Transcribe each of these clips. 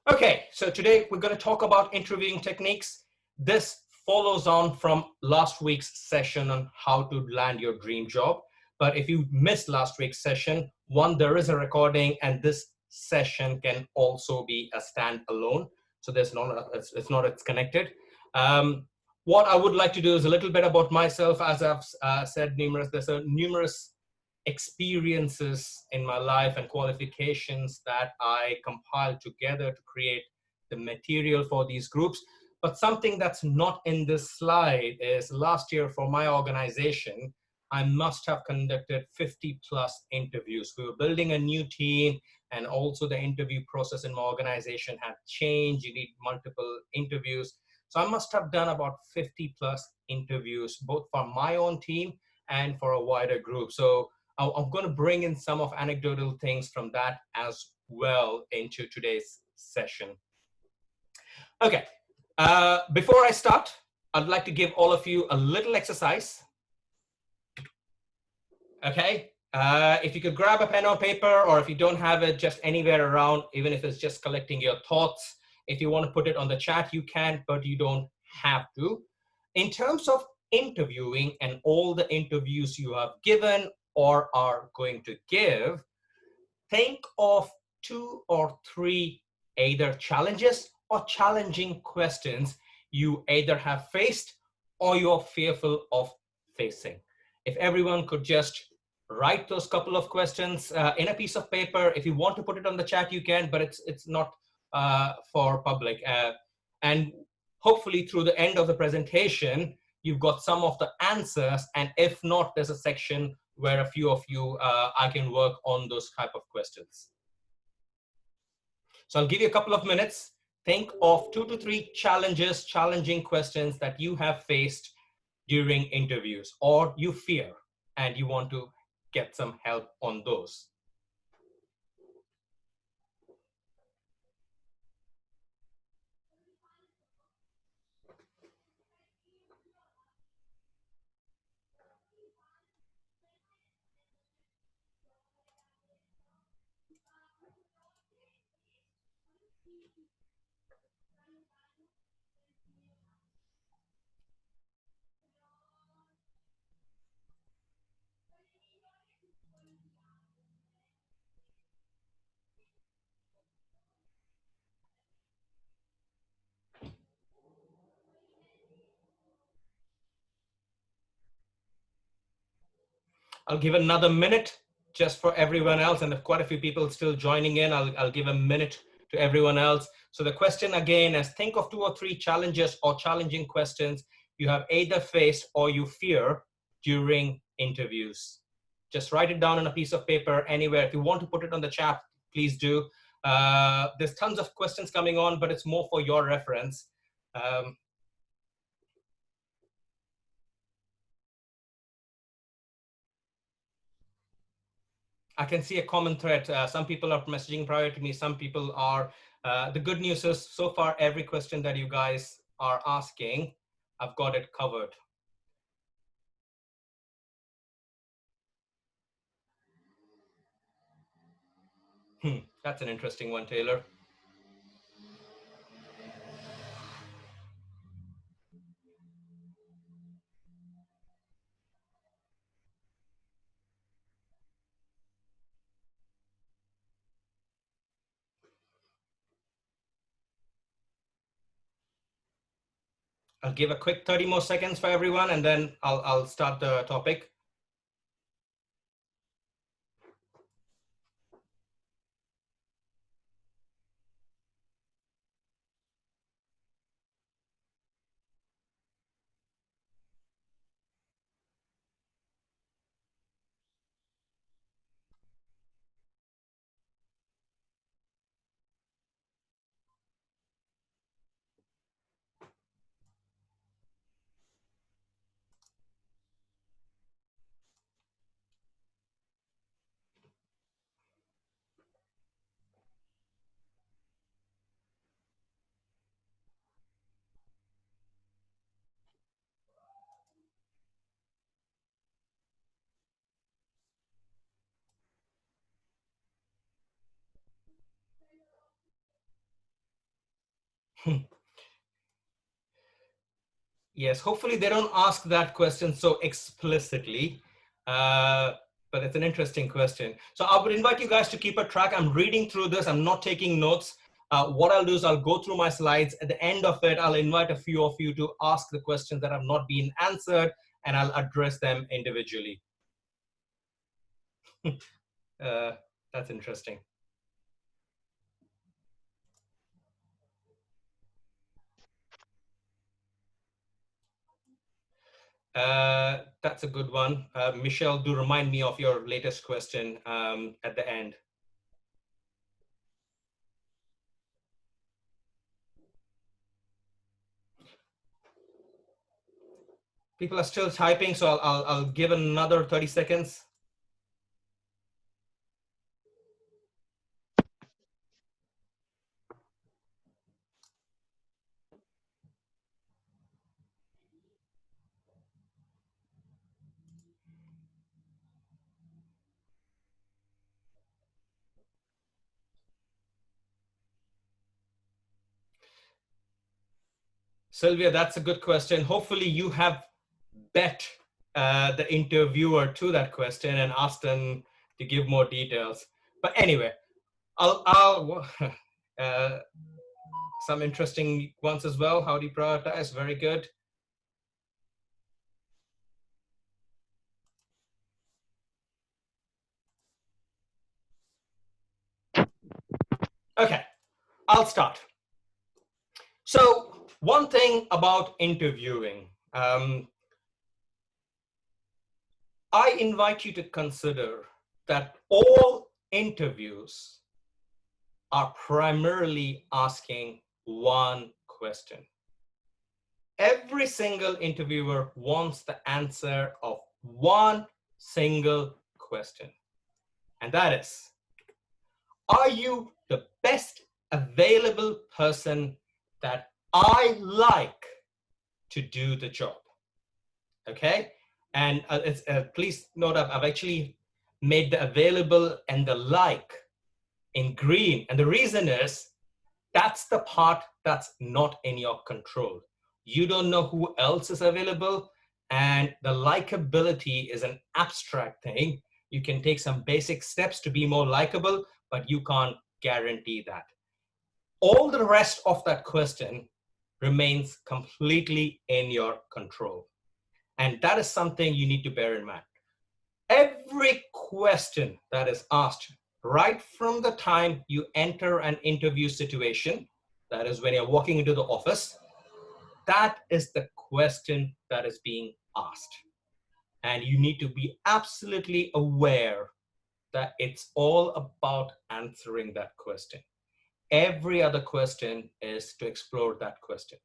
Okay, so today we're going to talk about interviewing techniques. This follows on from last week's session on how to land your dream job. But if you missed last week's session, one, there is a recording, and this session can also be a standalone. So it's connected. What I would like to do is a little bit about myself. As I've said, there's numerous experiences in my life and qualifications that I compiled together to create the material for these groups. But something that's not in this slide is last year for my organization, I must have conducted 50 plus interviews. We were building a new team, and also the interview process in my organization had changed. You need multiple interviews. So I must have done about 50 plus interviews, both for my own team and for a wider group. So I'm going to bring in some of anecdotal things from that as well into today's session. Okay, before I start, I'd like to give all of you a little exercise. Okay, if you could grab a pen or paper, or if you don't have it, just anywhere around, even if it's just collecting your thoughts. If you want to put it on the chat, you can, but you don't have to. In terms of interviewing and all the interviews you have given or are going to give, think of 2 or 3 either challenges or challenging questions you either have faced or you're fearful of facing. If everyone could just write those couple of questions in a piece of paper. If you want to put it on the chat, you can, but it's not for public. And hopefully through the end of the presentation, you've got some of the answers. And if not, there's a section where a few of you, I can work on those type of questions. So I'll give you a couple of minutes. Think of 2 to 3 challenges, challenging questions that you have faced during interviews or you fear and you want to get some help on those. I'll give another minute just for everyone else. And if quite a few people still joining in, I'll give a minute to everyone else. So the question again is think of 2 or 3 challenges or challenging questions you have either faced or you fear during interviews. Just write it down on a piece of paper anywhere. If you want to put it on the chat, please do. There's tons of questions coming on, but it's more for your reference. I can see a common thread. Some people are messaging prior to me. Some people are. The good news is so far, every question that you guys are asking, I've got it covered. That's an interesting one, Taylor. I'll give a quick 30 more seconds for everyone, and then I'll start the topic. Yes, hopefully they don't ask that question so explicitly, but it's an interesting question. So I would invite you guys to keep a track. I'm reading through this. I'm not taking notes. What I'll do is I'll go through my slides. At the end of it, I'll invite a few of you to ask the questions that have not been answered, and I'll address them individually. uh, that's interesting. That's a good one. Michelle, do remind me of your latest question at the end. People are still typing, so I'll give another 30 seconds. Sylvia, that's a good question. Hopefully you have bet the interviewer to that question and asked them to give more details. But anyway, I'll some interesting ones as well. How do you prioritize? Very good. Okay, I'll start. So one thing about interviewing, I invite you to consider that all interviews are primarily asking one question. Every single interviewer wants the answer of one single question. And that is, are you the best available person that I like to do the job? Okay? And please note I've actually made the available and the like in green. And the reason is that's the part that's not in your control. You don't know who else is available, and the likability is an abstract thing. You can take some basic steps to be more likable, but you can't guarantee that. All the rest of that question remains completely in your control. And that is something you need to bear in mind. Every question that is asked right from the time you enter an interview situation, that is when you're walking into the office, that is the question that is being asked. And you need to be absolutely aware that it's all about answering that question. Every other question is to explore that question.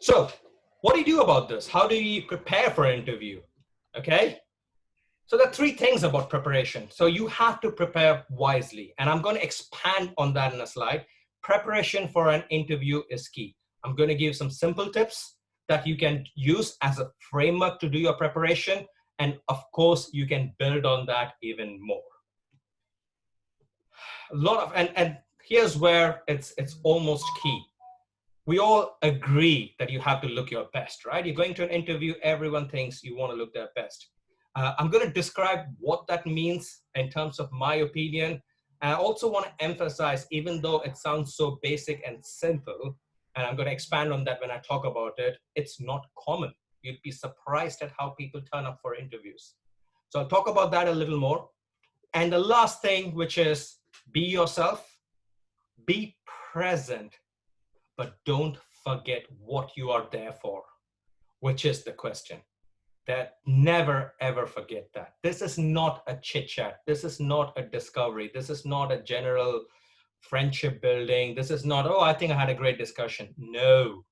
So what do you do about this? How do you prepare for an interview? Okay. So there are three things about preparation. So you have to prepare wisely. And I'm going to expand on that in a slide. Preparation for an interview is key. I'm going to give some simple tips that you can use as a framework to do your preparation. And of course, you can build on that even more. A lot of, and here's where it's almost key. We all agree that you have to look your best, right? You're going to an interview, everyone thinks you want to look their best. I'm going to describe what that means in terms of my opinion. And I also want to emphasize, even though it sounds so basic and simple, and I'm going to expand on that when I talk about it, it's not common. You'd be surprised at how people turn up for interviews. So I'll talk about that a little more. And the last thing, which is be yourself, be present, but don't forget what you are there for, which is the question. That never ever forget that. This is not a chit chat. This is not a discovery. This is not a general friendship building. This is not, oh, I think I had a great discussion. No,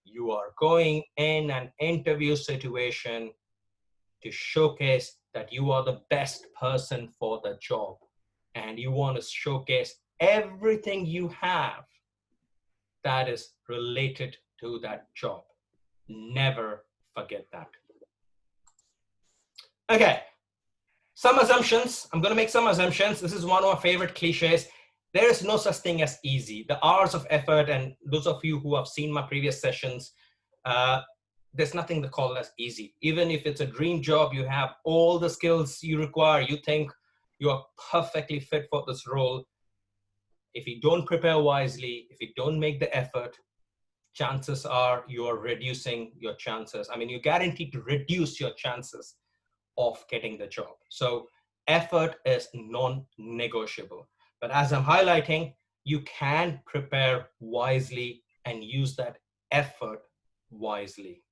you are going in an interview situation to showcase that you are the best person for the job. And you want to showcase everything you have that is related to that job. Never forget that. Okay, some assumptions. I'm going to make some assumptions. This is one of my favorite cliches. There is no such thing as easy. The hours of effort, and those of you who have seen my previous sessions, uh, there's nothing to call as easy. Even if it's a dream job, you have all the skills you require, you think you are perfectly fit for this role. If you don't prepare wisely, if you don't make the effort, chances are you're reducing your chances. I mean, you're guaranteed to reduce your chances of getting the job. So effort is non-negotiable. But as I'm highlighting, you can prepare wisely and use that effort wisely.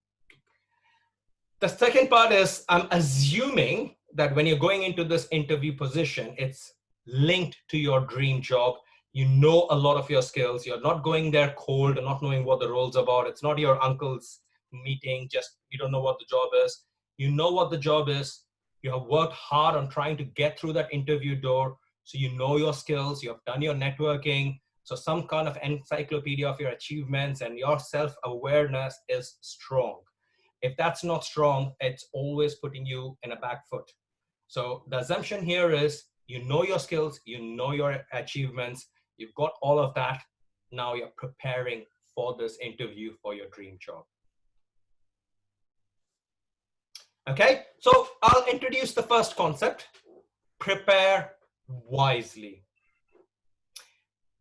The second part is I'm assuming that when you're going into this interview position, it's linked to your dream job. You know a lot of your skills. You're not going there cold and not knowing what the role's about. It's not your uncle's meeting, just you don't know what the job is. You know what the job is. You have worked hard on trying to get through that interview door. So you know your skills, you have done your networking. So some kind of encyclopedia of your achievements and your self-awareness is strong. If that's not strong, it's always putting you in a back foot. So the assumption here is you know your skills, you know your achievements, you've got all of that. Now you're preparing for this interview for your dream job. Okay, so I'll introduce the first concept, prepare wisely.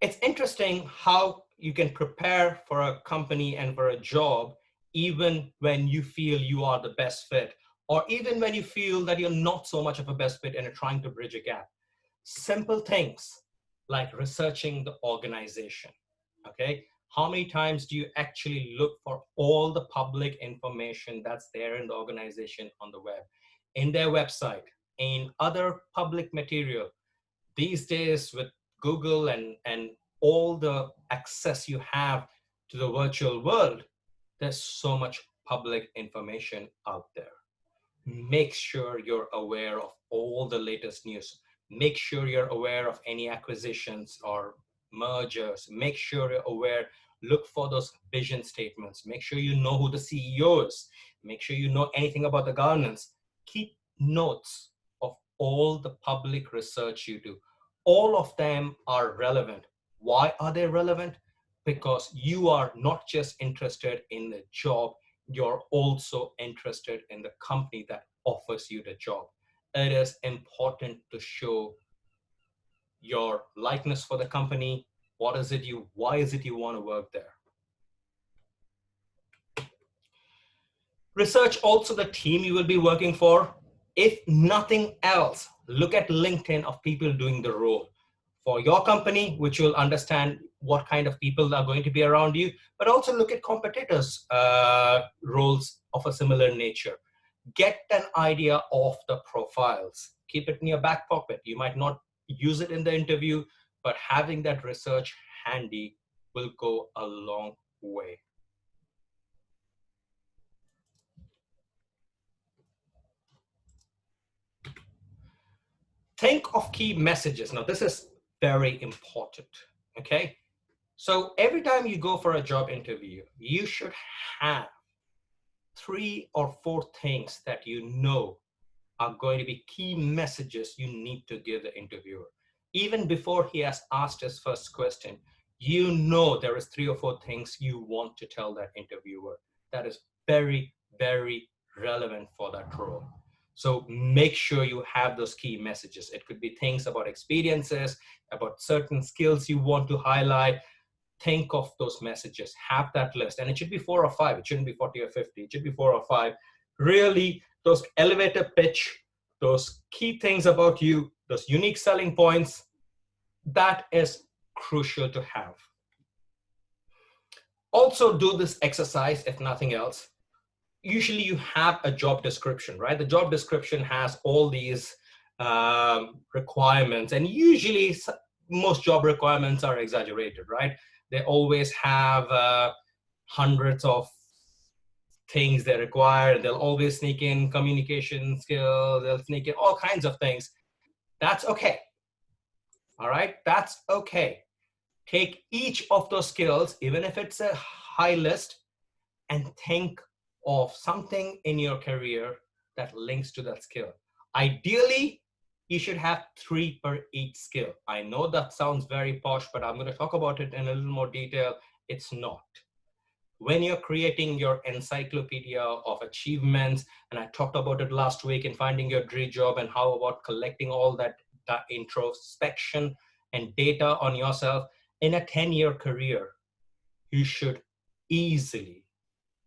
It's interesting how you can prepare for a company and for a job even when you feel you are the best fit, or even when you feel that you're not so much of a best fit and you're trying to bridge a gap. Simple things like researching the organization. Okay, how many times do you actually look for all the public information that's there in the organization on the web, in their website, in other public material? These days with Google and all the access you have to the virtual world, there's so much public information out there. Make sure you're aware of all the latest news. Make sure you're aware of any acquisitions or mergers. Make sure you're aware, look for those vision statements. Make sure you know who the CEO is. Make sure you know anything about the governance. Keep notes of all the public research you do. All of them are relevant. Why are they relevant? Because you are not just interested in the job, you're also interested in the company that offers you the job. It is important to show your likeness for the company. Why is it you want to work there? Research also the team you will be working for. If nothing else, look at LinkedIn of people doing the role for your company, which will understand what kind of people are going to be around you, but also look at competitors' roles of a similar nature. Get an idea of the profiles. Keep it in your back pocket. You might not use it in the interview, but having that research handy will go a long way. Think of key messages. Now, this is very important, okay? So every time you go for a job interview, you should have 3 or 4 things that you know are going to be key messages you need to give the interviewer. Even before he has asked his first question, you know there is 3 or 4 things you want to tell that interviewer that is very, very relevant for that role. So make sure you have those key messages. It could be things about experiences, about certain skills you want to highlight. Think of those messages, have that list, and it should be 4 or 5. It shouldn't be 40 or 50. It should be 4 or 5. Really, those elevator pitch, those key things about you, those unique selling points, that is crucial to have. Also do this exercise, if nothing else. Usually you have a job description, right? The job description has all these requirements, and usually most job requirements are exaggerated, right? They always have hundreds of things they require. They'll always sneak in communication skills. They'll sneak in all kinds of things. That's okay. All right, that's okay. Take each of those skills, even if it's a high list, and think of something in your career that links to that skill. Ideally, you should have 3 per each skill. I know that sounds very posh, but I'm going to talk about it in a little more detail. It's not. When you're creating your encyclopedia of achievements, and I talked about it last week in finding your dream job, and how about collecting all that introspection and data on yourself, in a 10-year career, you should easily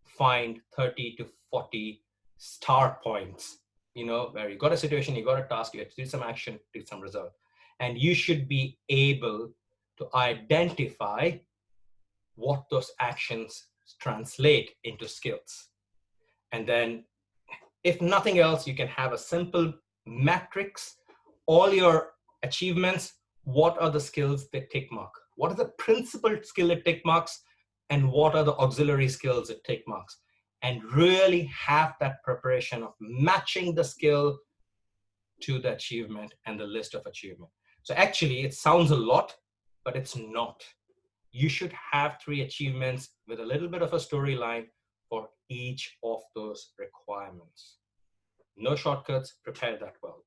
find 30 to 40 star points, where you got a situation, you got a task, you have to do some action, do some result. And you should be able to identify what those actions translate into skills. And then, if nothing else, you can have a simple matrix, all your achievements, what are the skills that tick mark? What are the principal skill it tick marks? And what are the auxiliary skills it tick marks? And really have that preparation of matching the skill to the achievement and the list of achievement. So actually, it sounds a lot, but it's not. You should have 3 achievements with a little bit of a storyline for each of those requirements. No shortcuts, prepare that well.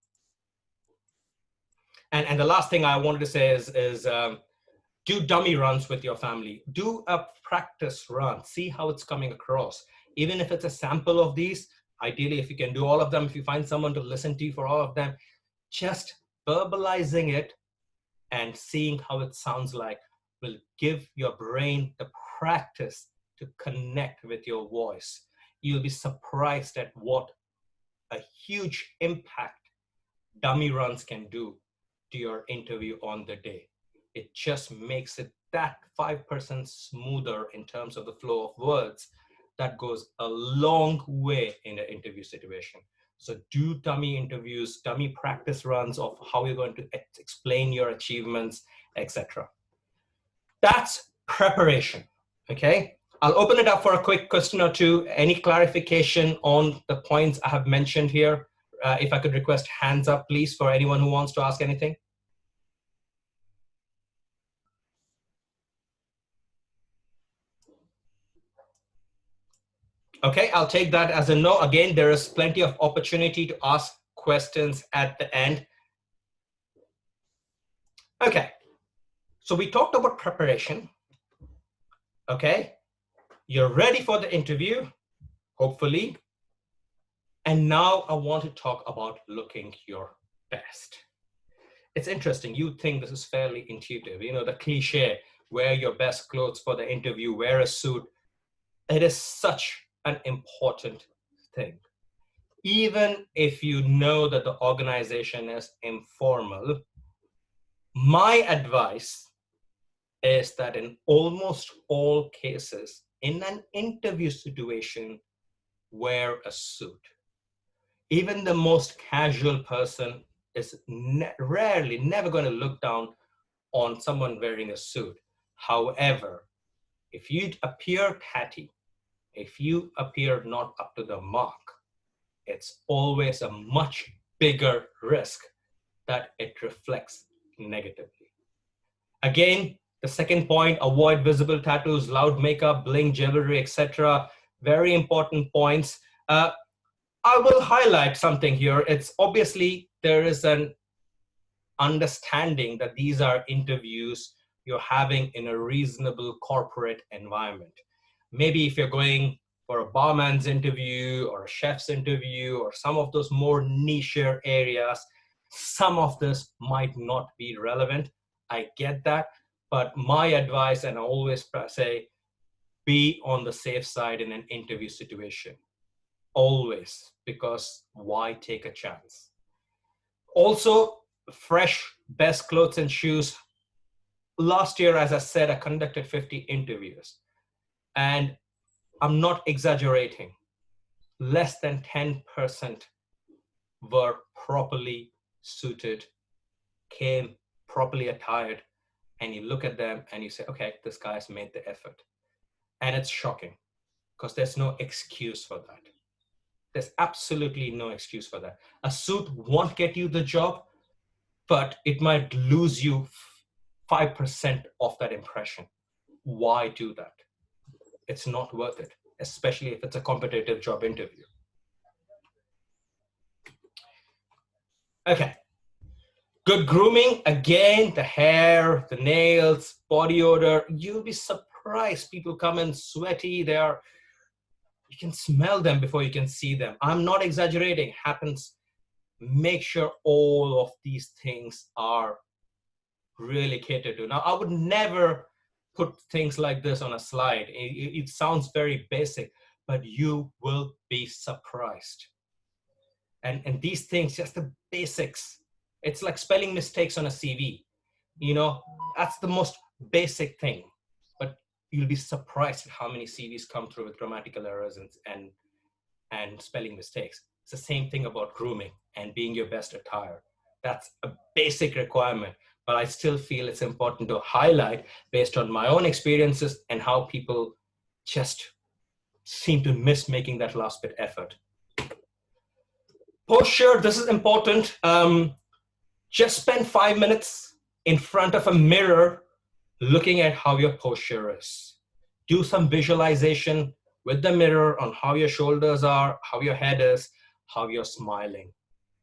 And the last thing I wanted to say is do dummy runs with your family. Do a practice run, see how it's coming across. Even if it's a sample of these, ideally, if you can do all of them, if you find someone to listen to you for all of them, just verbalizing it and seeing how it sounds like will give your brain the practice to connect with your voice. You'll be surprised at what a huge impact dummy runs can do to your interview on the day. It just makes it that 5% smoother in terms of the flow of words. That goes a long way in an interview situation. So do dummy interviews, dummy practice runs of how you're going to explain your achievements, etc. That's preparation, okay? I'll open it up for a quick question or two. Any clarification on the points I have mentioned here? If I could request hands up, please, for anyone who wants to ask anything. Okay, I'll take that as a no. Again, there is plenty of opportunity to ask questions at the end. Okay, so we talked about preparation. Okay, you're ready for the interview, hopefully. And now I want to talk about looking your best. It's interesting. You think this is fairly intuitive. You know, the cliche, wear your best clothes for the interview, wear a suit. It is such an important thing. Even if you know that the organization is informal, my advice is that in almost all cases, in an interview situation, wear a suit. Even the most casual person is rarely, never going to look down on someone wearing a suit. However, if you appear catty, if you appear not up to the mark, it's always a much bigger risk that it reflects negatively. Again, the second point, avoid visible tattoos, loud makeup, bling, jewelry, etc. Very important points. I will highlight something here. It's obviously there is an understanding that these are interviews you're having in a reasonable corporate environment. Maybe if you're going for a barman's interview or a chef's interview or some of those more niche areas, some of this might not be relevant. I get that. But my advice, and I always say, be on the safe side in an interview situation. Always, because why take a chance? Also, fresh, best clothes and shoes. Last year, as I said, I conducted 50 interviews. And I'm not exaggerating. Less than 10% were properly suited, came properly attired, and you look at them and you say, okay, this guy's made the effort. And it's shocking because there's no excuse for that. There's absolutely no excuse for that. A suit won't get you the job, but it might lose you 5% of that impression. Why do that? It's not worth it, especially if it's a competitive job interview. Okay, Good grooming, again, the hair, the nails, body odor. You'll be surprised. People come in sweaty. You can smell them before you can see them. I'm not exaggerating. Happens. Make sure all of these things are really catered to. Now, I would never put things like this on a slide. It sounds very basic, but you will be surprised. And these things, just the basics. It's like spelling mistakes on a CV. You know, that's the most basic thing. But you'll be surprised at how many CVs come through with grammatical errors and spelling mistakes. It's the same thing about grooming and being your best attire. That's a basic requirement, but I still feel it's important to highlight based on my own experiences and how people just seem to miss making that last bit effort. Posture, this is important. Just spend 5 minutes in front of a mirror looking at how your posture is. Do some visualization with the mirror on how your shoulders are, how your head is, how you're smiling.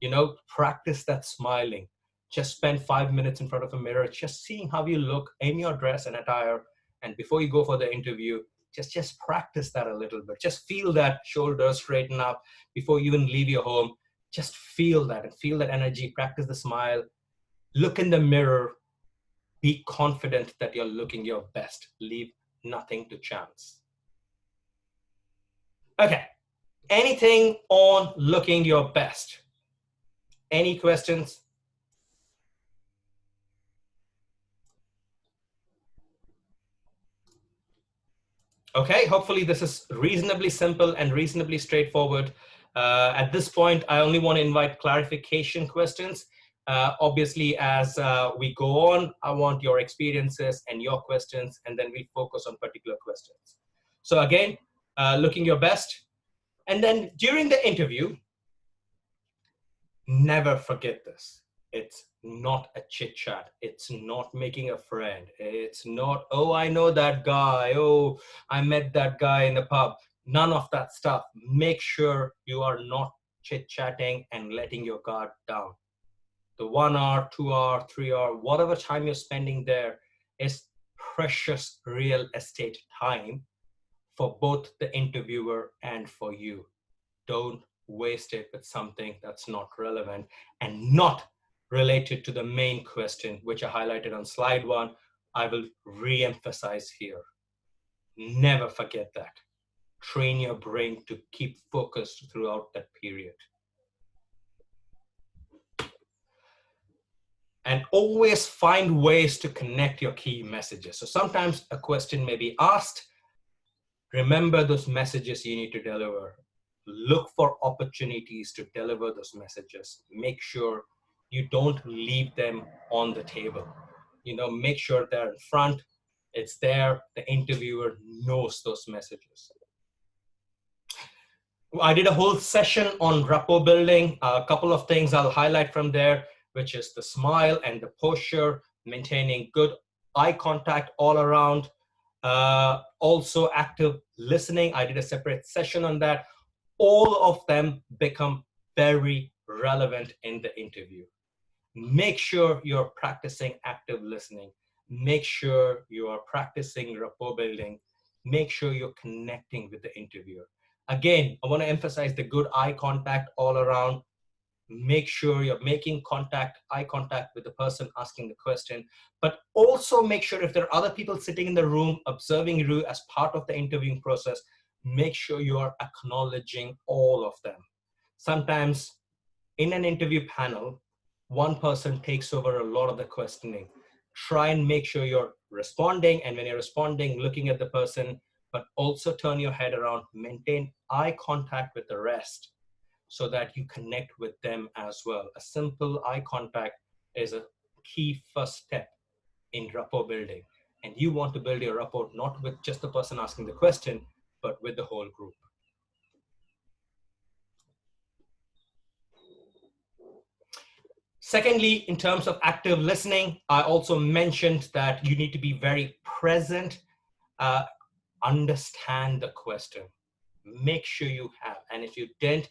You know, practice that smiling. Just spend 5 minutes in front of a mirror, just seeing how you look in your dress and attire. And before you go for the interview, just practice that a little bit. Just feel that shoulders straighten up before you even leave your home. Just feel that and feel that energy. Practice the smile. Look in the mirror. Be confident that you're looking your best. Leave nothing to chance. Okay. Anything on looking your best? Any questions? Okay, hopefully this is reasonably simple and reasonably straightforward. At this point, I only want to invite clarification questions. Obviously, as we go on, I want your experiences and your questions, and then we'll focus on particular questions. So again, looking your best. And then during the interview, never forget this. It's not a chit chat. It's not making a friend. It's not, oh, I know that guy. Oh, I met that guy in the pub. None of that stuff. Make sure you are not chit chatting and letting your guard down. The 1 hour, 2 hour, 3 hour, whatever time you're spending there is precious real estate time for both the interviewer and for you. Don't waste it with something that's not relevant and not related to the main question, which I highlighted on slide 1. I will re-emphasize here. Never forget that. Train your brain to keep focused throughout that period. And always find ways to connect your key messages. So sometimes a question may be asked. Remember those messages you need to deliver. Look for opportunities to deliver those messages. Make sure you don't leave them on the table. You know, make sure they're in front. It's there. The interviewer knows those messages. I did a whole session on rapport building. A couple of things I'll highlight from there, which is the smile and the posture, maintaining good eye contact all around. Also active listening. I did a separate session on that. All of them become very relevant in the interview. Make sure you're practicing active listening. Make sure you are practicing rapport building. Make sure you're connecting with the interviewer. Again, I want to emphasize the good eye contact all around. Make sure you're making eye contact with the person asking the question, but also make sure if there are other people sitting in the room observing you as part of the interviewing process, make sure you are acknowledging all of them. Sometimes in an interview panel, one person takes over a lot of the questioning. Try and make sure you're responding, and when you're responding, looking at the person, but also turn your head around, maintain eye contact with the rest so that you connect with them as well. A simple eye contact is a key first step in rapport building. And you want to build your rapport not with just the person asking the question, but with the whole group. Secondly, in terms of active listening, I also mentioned that you need to be very present, understand the question. Make sure you have, and if you didn't,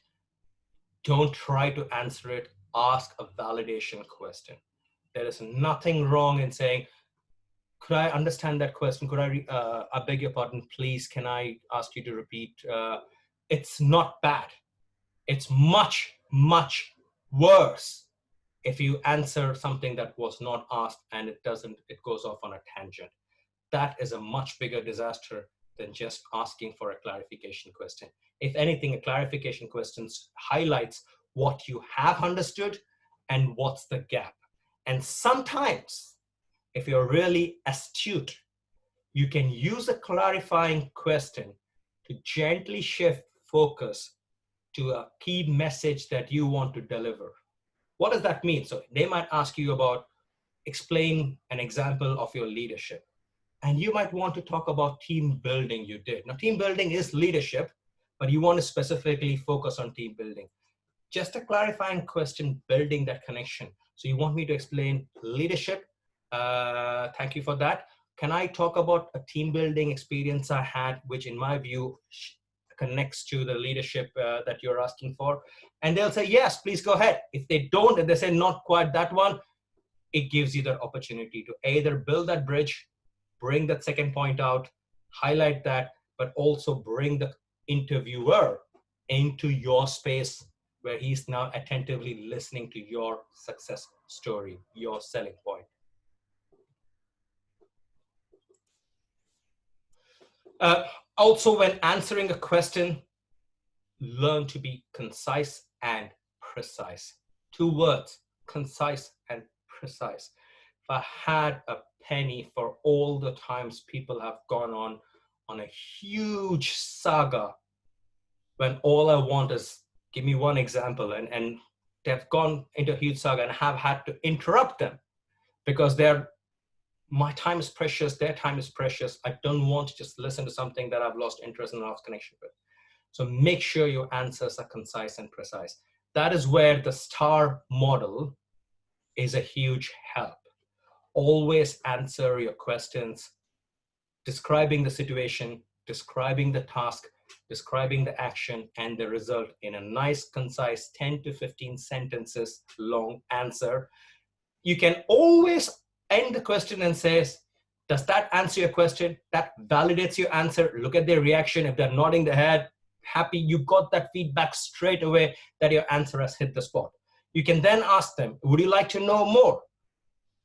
don't try to answer it. Ask a validation question. There is nothing wrong in saying, could I understand that question? Could I beg your pardon, please, can I ask you to repeat? It's not bad. It's much, much worse if you answer something that was not asked and it goes off on a tangent. That is a much bigger disaster than just asking for a clarification question. If anything, a clarification question highlights what you have understood and what's the gap. And sometimes, if you're really astute, you can use a clarifying question to gently shift focus to a key message that you want to deliver. What does that mean? So they might ask you about, explain an example of your leadership. And you might want to talk about team building you did. Now, team building is leadership, but you want to specifically focus on team building. Just a clarifying question, building that connection. So you want me to explain leadership? Thank you for that. Can I talk about a team building experience I had, which in my view connects to the leadership that you're asking for? And they'll say, yes, please go ahead. If they don't, and they say not quite that one, it gives you the opportunity to either build that bridge, bring that second point out, highlight that, but also bring the interviewer into your space where he's now attentively listening to your success story, your selling point. Also, when answering a question, learn to be concise and precise. 2 words, concise and precise. If I had a penny for all the times people have gone on a huge saga when all I want is, give me one example, and they've gone into a huge saga and have had to interrupt them because my time is precious, their time is precious. I don't want to just listen to something that I've lost interest and lost connection with. So make sure your answers are concise and precise. That is where the STAR model is a huge help. Always answer your questions, describing the situation, describing the task, describing the action and the result in a nice, concise 10 to 15 sentences long answer. You can always end the question and says, does that answer your question? That validates your answer. Look at their reaction. If they're nodding their head, happy, you got that feedback straight away that your answer has hit the spot. You can then ask them, would you like to know more?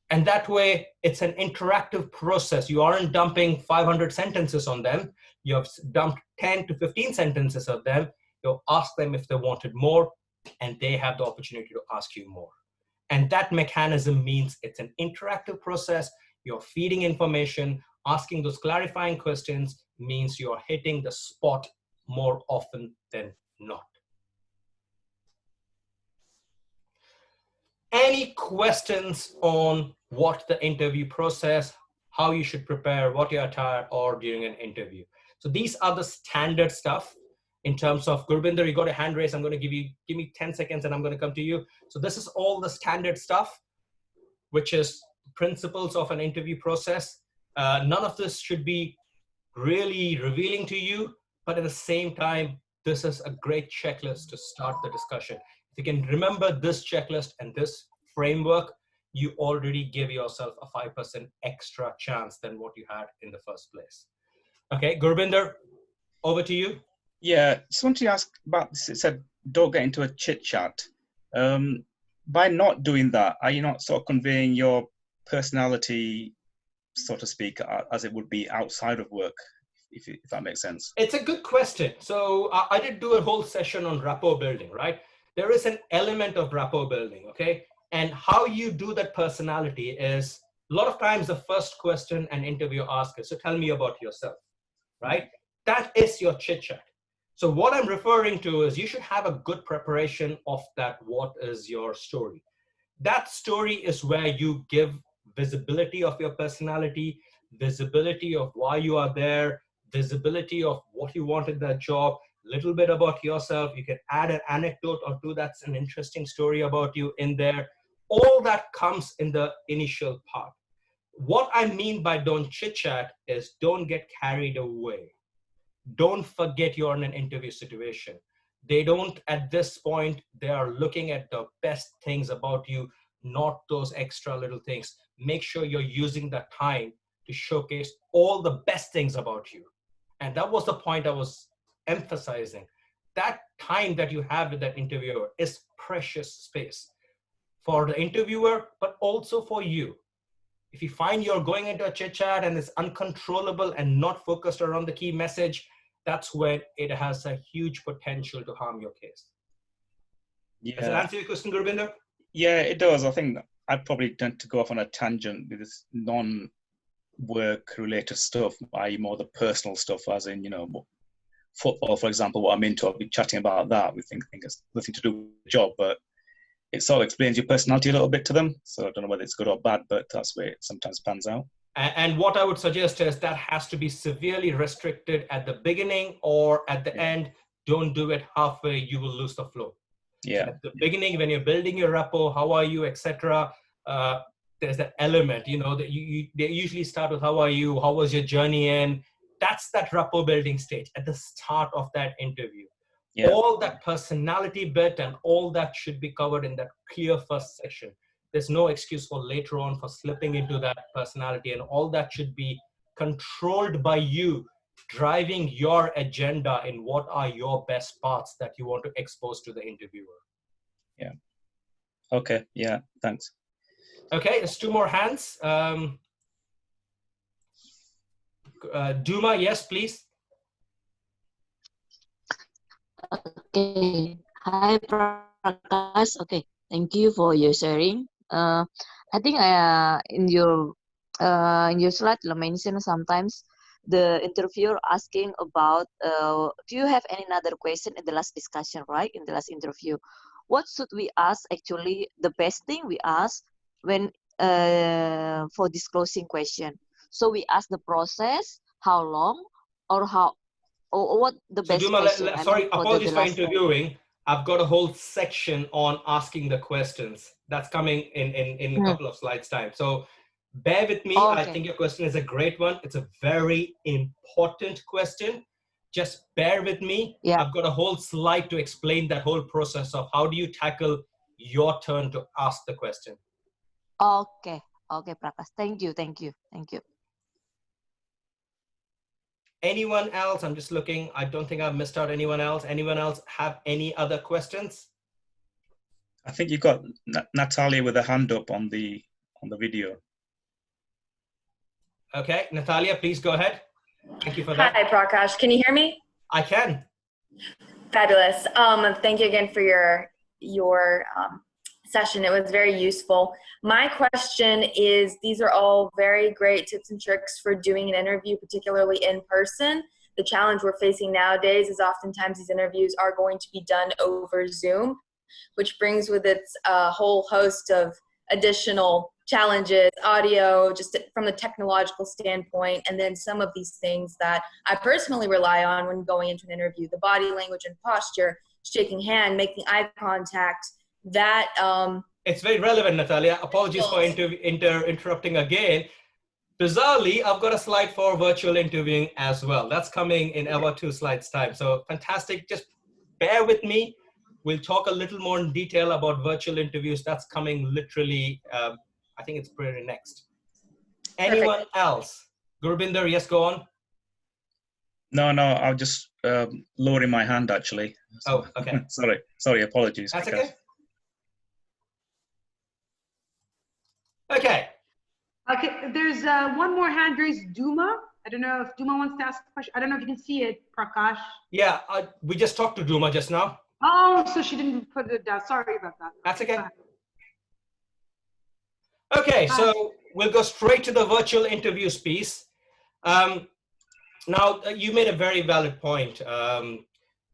And that way, it's an interactive process. You aren't dumping 500 sentences on them. You have dumped 10 to 15 sentences of them. You'll ask them if they wanted more, and they have the opportunity to ask you more. And that mechanism means it's an interactive process. You're feeding information, asking those clarifying questions means you're hitting the spot more often than not. Any questions on what the interview process, how you should prepare, what your attire, or during an interview? So these are the standard stuff in terms of, Gurbinder, you got a hand raise. I'm going to give me 10 seconds and I'm going to come to you. So this is all the standard stuff, which is principles of an interview process. None of this should be really revealing to you, but at the same time, this is a great checklist to start the discussion. If you can remember this checklist and this framework, you already give yourself a 5% extra chance than what you had in the first place. Okay, Gurbinder, over to you. Yeah, just want to ask about this. It said, don't get into a chit chat. By not doing that, are you not sort of conveying your personality, so to speak, as it would be outside of work, if that makes sense? It's a good question. So I did do a whole session on rapport building, right? There is an element of rapport building, okay? And how you do that personality is, a lot of times the first question an interviewer asks is, so tell me about yourself, right? That is your chit chat. So what I'm referring to is you should have a good preparation of that. What is your story? That story is where you give visibility of your personality, visibility of why you are there, visibility of what you want in that job, little bit about yourself. You can add an anecdote or two that's an interesting story about you in there. All that comes in the initial part. What I mean by don't chit chat is don't get carried away. Don't forget you're in an interview situation. They don't, at this point, they are looking at the best things about you, not those extra little things. Make sure you're using that time to showcase all the best things about you. And that was the point I was emphasizing. That time that you have with that interviewer is precious space for the interviewer, but also for you. If you find you're going into a chit chat and it's uncontrollable and not focused around the key message, that's when it has a huge potential to harm your case. Does that Yeah, answer your question, Gurbinder? yeah, it does. I think I'd probably tend to go off on a tangent with this non-work related stuff, i.e. more the personal stuff, as in, football, for example, what I'm into. I'll be chatting about that. We think it's nothing to do with the job, but it sort of explains your personality a little bit to them. So I don't know whether it's good or bad, but that's where it sometimes pans out. And what I would suggest is that has to be severely restricted at the beginning or at the Yeah, end. Don't do it halfway, you will lose the flow. So yeah, at the beginning, when you're building your rapport, how are you, etc. There's that element, that they usually start with how are you, how was your journey in. That's that rapport building stage at the start of that interview. yeah, All that personality bit and all that should be covered in that clear first section. There's no excuse for later on for slipping into that personality, and all that should be controlled by you, driving your agenda in what are your best parts that you want to expose to the interviewer. yeah. Okay, yeah, thanks. Okay, there's two more hands. Duma, yes, please. Okay. Hi, Prakash. Okay. Thank you for your sharing. I think in your slide you mentioned sometimes the interviewer asking about do you have any other question in the last discussion, right? In the last interview, what should we ask? Actually, the best thing we ask when for this closing question. So we ask the process, how long, or how or what the So best Duma, question. I mean, sorry, for the apologies for last one. interviewing. I've got a whole section on asking the questions. That's coming in a Hmm. couple of slides time. So bear with me. I Okay. think your question is a great one. It's a very important question. Just bear with me. Yeah. I've got a whole slide to explain that whole process of how do you tackle your turn to ask the question. Okay. Okay, Prakash. Thank you. Thank you. Thank you. Anyone else? I'm just looking. I don't think I've missed out anyone else. Anyone else have any other questions? I think you got Natalia with a hand up on the video. Okay, Natalia, please go ahead. Thank you for that. Hi, Prakash. Can you hear me? I can. Fabulous. Thank you again for your session. It was very useful. My question is, these are all very great tips and tricks for doing an interview, particularly in person. The challenge we're facing nowadays is oftentimes these interviews are going to be done over Zoom, which brings with it a whole host of additional challenges, audio, just from the technological standpoint, and then some of these things that I personally rely on when going into an interview, the body language and posture, shaking hand, making eye contact, that it's very relevant, Natalia. Apologies for interrupting again. Bizarrely, I've got a slide for virtual interviewing as well. That's coming in about 2 slides time. So fantastic. Just bear with me. We'll talk a little more in detail about virtual interviews. That's coming literally, I think it's pretty next. Anyone Perfect. else? Gurbinder, yes, go on. No, I was just lowering my hand actually. Oh, okay. sorry, apologies. That's Prakash. okay. Okay. Okay, there's one more hand raised, Duma. I don't know if Duma wants to ask a question. I don't know if you can see it, Prakash. Yeah, we just talked to Duma just now. Oh, so she didn't put it down. Sorry about that. That's okay. Okay, so we'll go straight to the virtual interviews piece. Now, you made a very valid point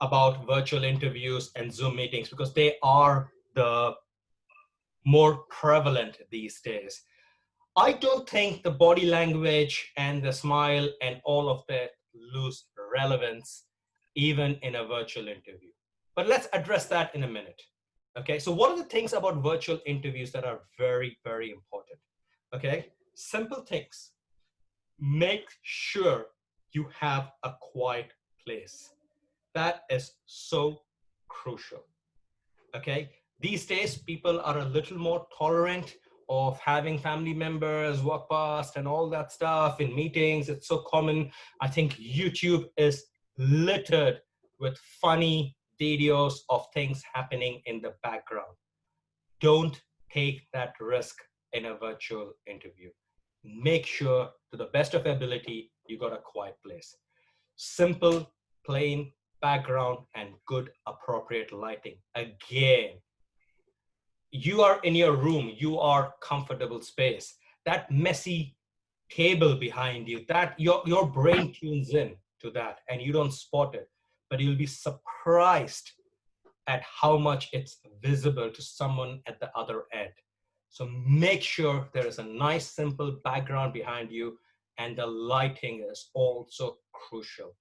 about virtual interviews and Zoom meetings because they are the more prevalent these days. I don't think the body language and the smile and all of that lose relevance even in a virtual interview. But let's address that in a minute. Okay, so what are the things about virtual interviews that are very, very important? Okay, simple things. Make sure you have a quiet place. That is so crucial. Okay, These days, people are a little more tolerant of having family members walk past and all that stuff in meetings. It's so common. I think YouTube is littered with funny videos of things happening in the background. Don't take that risk in a virtual interview. Make sure, to the best of ability, you got a quiet place. Simple, plain background and good, appropriate lighting. Again, you are in your room, you are comfortable space. That messy table behind you, that your brain tunes in to that and you don't spot it, but you'll be surprised at how much it's visible to someone at the other end. So make sure there is a nice, simple background behind you, and the lighting is also crucial.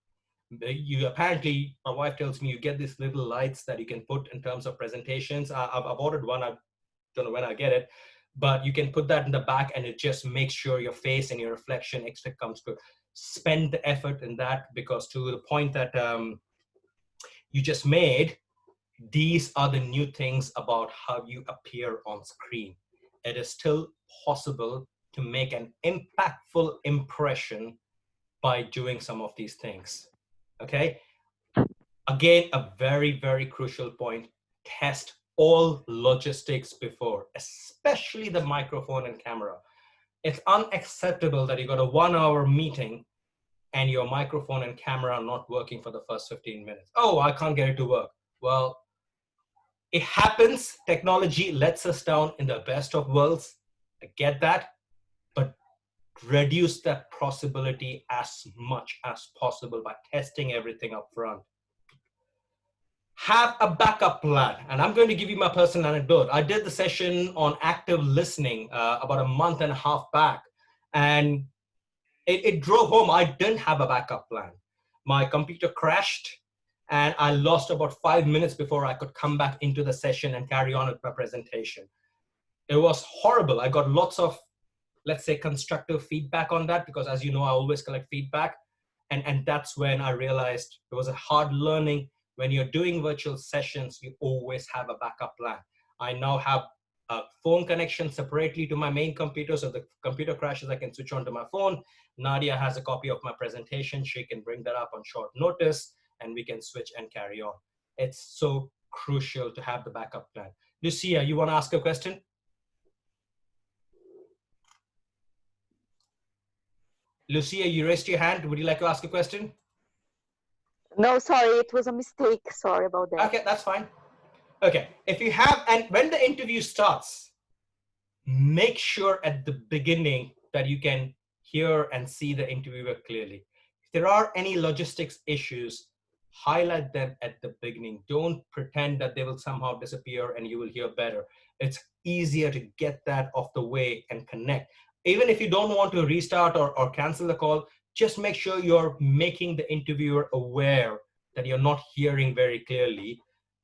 You apparently, my wife tells me you get these little lights that you can put in terms of presentations. I've ordered one. I don't know when I get it, but you can put that in the back, and it just makes sure your face and your reflection extra comes through. Spend the effort in that, because to the point that you just made, these are the new things about how you appear on screen. It is still possible to make an impactful impression by doing some of these things. Okay? Again, a very, very crucial point. Test all logistics before, especially the microphone and camera. It's unacceptable that you got a 1-hour meeting and your microphone and camera are not working for the first 15 minutes. Oh, I can't get it to work. Well, it happens. Technology lets us down in the best of worlds. I get that, but reduce that possibility as much as possible by testing everything up front. Have a backup plan. And I'm going to give you my personal anecdote. I did the session on active listening about a month and a half back, and it drove home. I didn't have a backup plan. My computer crashed, and I lost about 5 minutes before I could come back into the session and carry on with my presentation. It was horrible. I got lots of, let's say, constructive feedback on that, because as you know, I always collect feedback. And that's when I realized it was a hard learning. When you're doing virtual sessions, you always have a backup plan. I now have a phone connection separately to my main computer. So if the computer crashes, I can switch on to my phone. Nadia has a copy of my presentation. She can bring that up on short notice, and we can switch and carry on. It's so crucial to have the backup plan. Lucia, you want to ask a question? Lucia, you raised your hand. Would you like to ask a question? No, sorry, it was a mistake. Sorry about that. Okay, that's fine. Okay, if you have, and when the interview starts, make sure at the beginning that you can hear and see the interviewer clearly. If there are any logistics issues, highlight them at the beginning. Don't pretend that they will somehow disappear and you will hear better. It's easier to get that off the way and connect. Even if you don't want to restart or cancel the call, just make sure you're making the interviewer aware that you're not hearing very clearly.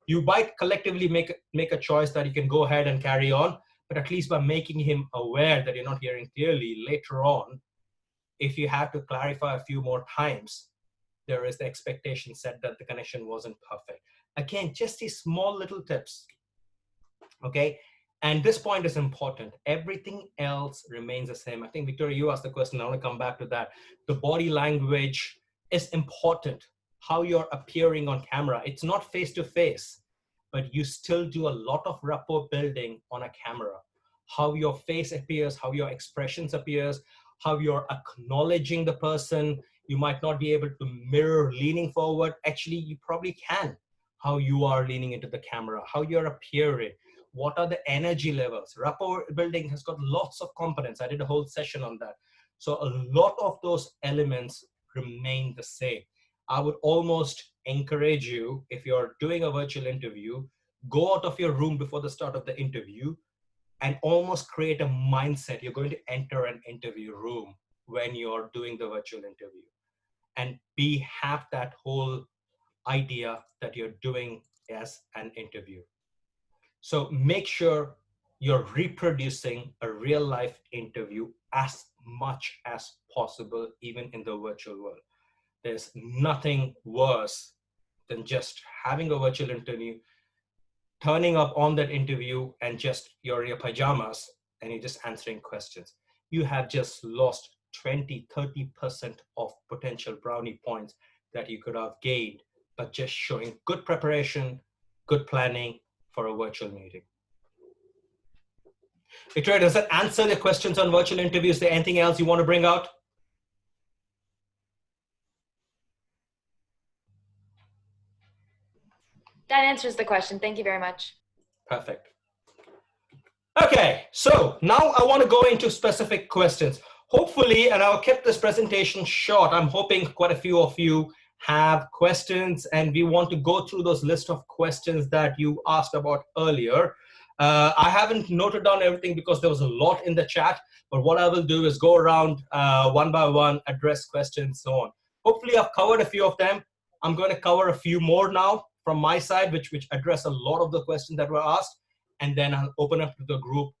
You might collectively make a choice that you can go ahead and carry on, but at least by making him aware that you're not hearing clearly later on, if you have to clarify a few more times, there is the expectation set that the connection wasn't perfect. Again, just these small little tips, okay? And this point is important. Everything else remains the same. I think, Victoria, you asked the question. I want to come back to that. The body language is important. How you're appearing on camera. It's not face-to-face, but you still do a lot of rapport building on a camera. How your face appears, how your expressions appears, how you're acknowledging the person. You might not be able to mirror leaning forward. Actually, you probably can. How you are leaning into the camera, how you're appearing. What are the energy levels? Rapport building has got lots of components. I did a whole session on that. So a lot of those elements remain the same. I would almost encourage you, if you're doing a virtual interview, go out of your room before the start of the interview and almost create a mindset. You're going to enter an interview room when you're doing the virtual interview, and have that whole idea that you're doing as an interview. So make sure you're reproducing a real life interview as much as possible, even in the virtual world. There's nothing worse than just having a virtual interview, turning up on that interview and just you're in your pajamas and you're just answering questions, you have just lost 20-30% of potential brownie points that you could have gained by just showing good preparation, good planning for a virtual meeting. Victoria, does that answer the questions on virtual interviews? Is there anything else you want to bring out? That answers the question. Thank you very much. Perfect. Okay, so now I want to go into specific questions. Hopefully, and I'll keep this presentation short, I'm hoping quite a few of you have questions and we want to go through those list of questions that you asked about earlier. I haven't noted down everything because there was a lot in the chat, but what I will do is go around one by one, address questions, so on. Hopefully I've covered a few of them. I'm going to cover a few more now from my side, which address a lot of the questions that were asked, and then I'll open up to the group.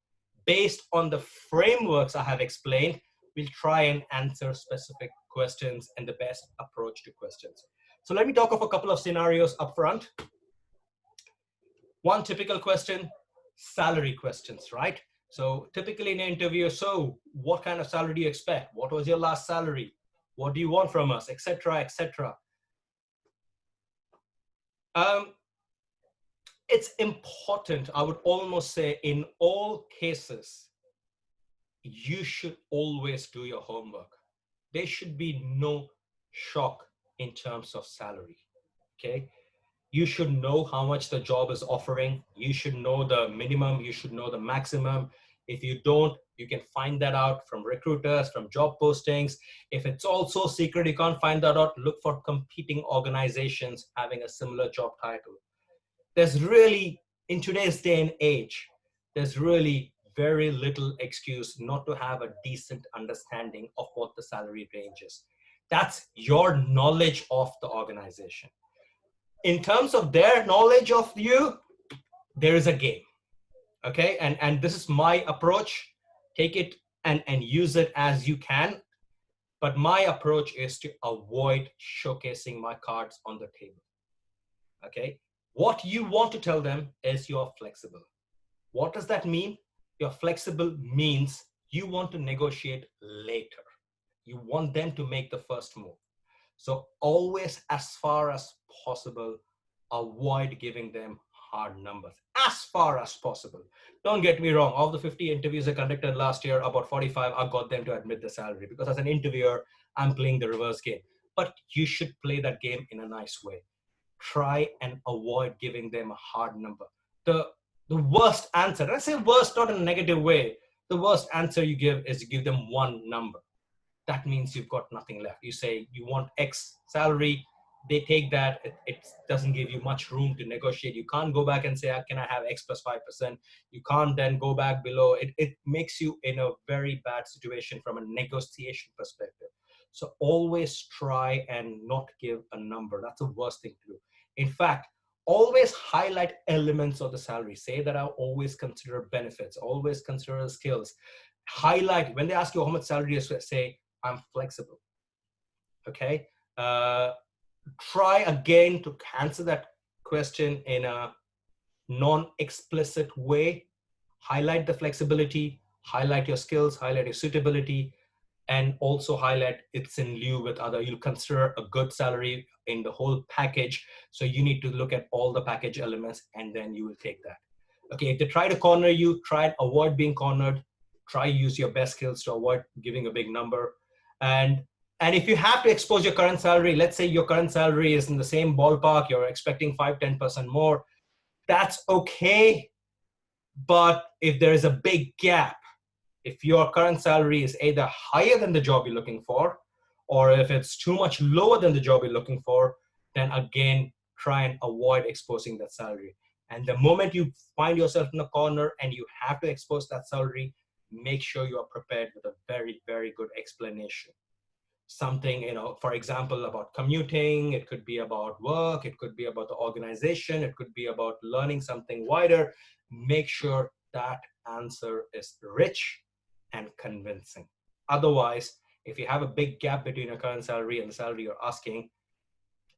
Based on the frameworks I have explained, we'll try and answer specific questions and the best approach to questions. So let me talk of a couple of scenarios up front. One typical question, salary questions, right? So typically in an interview, so what kind of salary do you expect? What was your last salary? What do you want from us, etc., etc. It's important, I would almost say, in all cases, you should always do your homework. There should be no shock in terms of salary, okay? You should know how much the job is offering. You should know the minimum, you should know the maximum. If you don't, you can find that out from recruiters, from job postings. If it's also secret, you can't find that out, look for competing organizations having a similar job title. There's really, in today's day and age, there's really very little excuse not to have a decent understanding of what the salary range is. That's your knowledge of the organization. In terms of their knowledge of you, there is a game, okay? And this is my approach. Take it and use it as you can. But my approach is to avoid showcasing my cards on the table, okay? What you want to tell them is you're flexible. What does that mean? You're flexible means you want to negotiate later. You want them to make the first move. So always, as far as possible, avoid giving them hard numbers, as far as possible. Don't get me wrong. Of the 50 interviews I conducted last year, about 45, I got them to admit the salary because as an interviewer, I'm playing the reverse game. But you should play that game in a nice way. Try and avoid giving them a hard number. The worst answer, and I say worst not in a negative way, the worst answer you give is you give them one number. That means you've got nothing left. You say you want X salary, they take that, it doesn't give you much room to negotiate. You can't go back and say, can I have X plus 5%? You can't then go back below. It makes you in a very bad situation from a negotiation perspective. So always try and not give a number. That's the worst thing to do. In fact, always highlight elements of the salary. Say that I always consider benefits, always consider skills. Highlight, when they ask you how much salary is, say, I'm flexible, okay? Try again to answer that question in a non-explicit way. Highlight the flexibility, highlight your skills, highlight your suitability, and also highlight it's in lieu with other. You'll consider a good salary in the whole package. So you need to look at all the package elements and then you will take that. Okay, if they try to corner you, try and avoid being cornered. Try use your best skills to avoid giving a big number. And if you have to expose your current salary, let's say your current salary is in the same ballpark, you're expecting 5-10% more, that's okay. But if there is a big gap, if your current salary is either higher than the job you're looking for, or if it's too much lower than the job you're looking for, then again, try and avoid exposing that salary. And the moment you find yourself in a corner and you have to expose that salary, make sure you are prepared with a very, very good explanation. Something, for example, about commuting, it could be about work, it could be about the organization, it could be about learning something wider. Make sure that answer is rich and convincing. Otherwise, if you have a big gap between your current salary and the salary you're asking,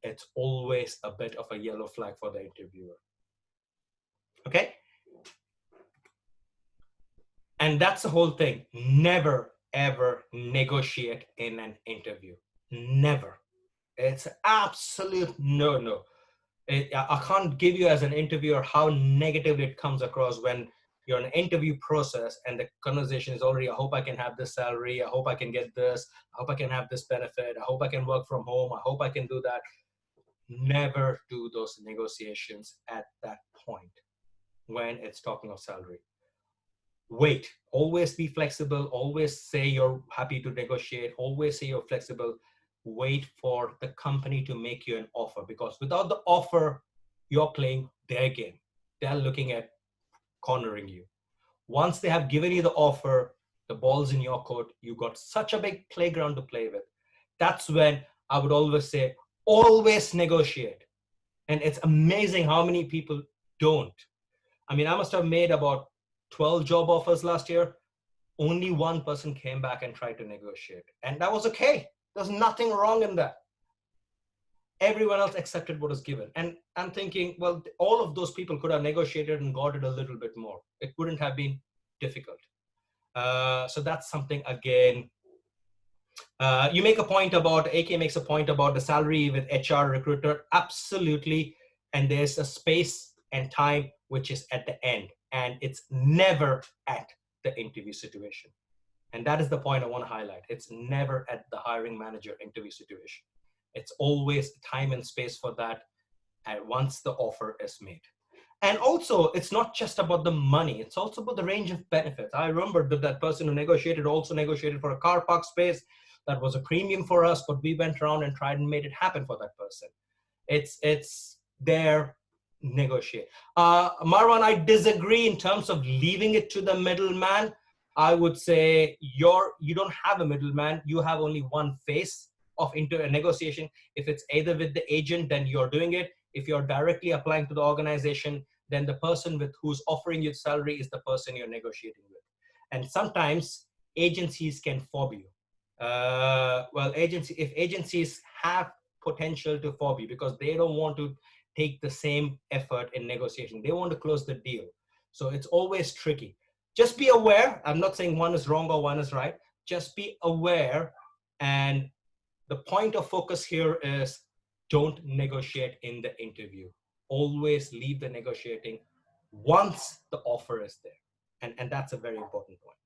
it's always a bit of a yellow flag for the interviewer. Okay? And that's the whole thing. Never, ever negotiate in an interview. Never. It's absolute no. I can't give you as an interviewer how negative it comes across when you're in an interview process and the conversation is already, I hope I can have this salary. I hope I can get this. I hope I can have this benefit. I hope I can work from home. I hope I can do that. Never do those negotiations at that point when it's talking of salary. Wait, always be flexible. Always say you're happy to negotiate. Always say you're flexible. Wait for the company to make you an offer, because without the offer, you're playing their game. They're looking at cornering you. Once they have given you the offer, the ball's in your court. You got such a big playground to play with. That's when I would always say, always negotiate. And it's amazing how many people don't. I mean, I must have made about 12 job offers last year. Only one person came back and tried to negotiate. And that was okay. There's nothing wrong in that. Everyone else accepted what was given. And I'm thinking, well, all of those people could have negotiated and got it a little bit more. It wouldn't have been difficult. So that's something, again, you make a point about, AK makes a point about the salary with HR recruiter. Absolutely. And there's a space and time which is at the end. And it's never at the interview situation. And that is the point I want to highlight. It's never at the hiring manager interview situation. It's always time and space for that once the offer is made. And also, it's not just about the money. It's also about the range of benefits. I remember that person who negotiated also negotiated for a car park space. That was a premium for us, but we went around and tried and made it happen for that person. It's their negotiate. Marwan, I disagree in terms of leaving it to the middleman. I would say you don't have a middleman. You have only one face of into a negotiation. If it's either with the agent, then you're doing it. If you're directly applying to the organization, then the person with who's offering you salary is the person you're negotiating with. And sometimes agencies can fob you. If agencies have potential to fob you because they don't want to take the same effort in negotiation. They want to close the deal. So it's always tricky. Just be aware. I'm not saying one is wrong or one is right. Just be aware. And the point of focus here is don't negotiate in the interview. Always leave the negotiating once the offer is there. And that's a very important point.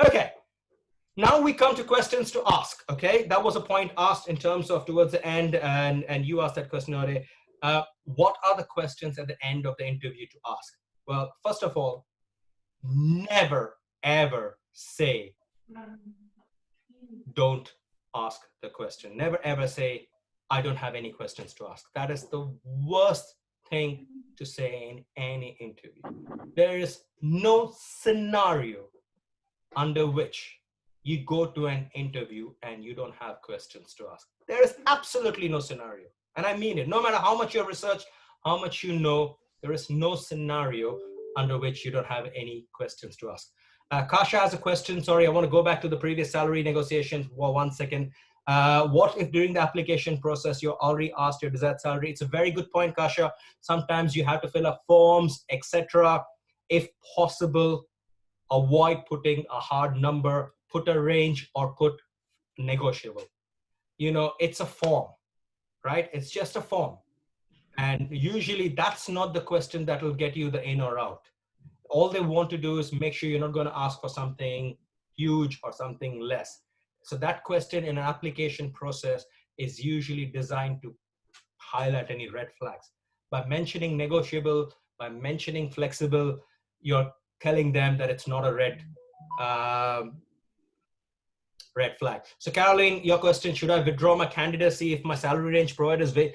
Okay. Now we come to questions to ask, okay? That was a point asked in terms of towards the end, and you asked that question already. What are the questions at the end of the interview to ask? Well, first of all, never, ever say, don't ask the question. Never, ever say, I don't have any questions to ask. That is the worst thing to say in any interview. There is no scenario under which you go to an interview and you don't have questions to ask. There is absolutely no scenario. And I mean it. No matter how much you have researched, how much you know, there is no scenario under which you don't have any questions to ask. Kasha has a question. Sorry, I want to go back to the previous salary negotiations for 1 second. What if during the application process, you're already asked your desired salary? It's a very good point, Kasha. Sometimes you have to fill up forms, etc. If possible, avoid putting a hard number, put a range, or put negotiable. You know, it's a form, right? It's just a form. And usually that's not the question that will get you the in or out. All they want to do is make sure you're not going to ask for something huge or something less. So that question in an application process is usually designed to highlight any red flags. By mentioning negotiable, by mentioning flexible, you're telling them that it's not a red flag. So Caroline, your question, should I withdraw my candidacy if my salary range provided is vague?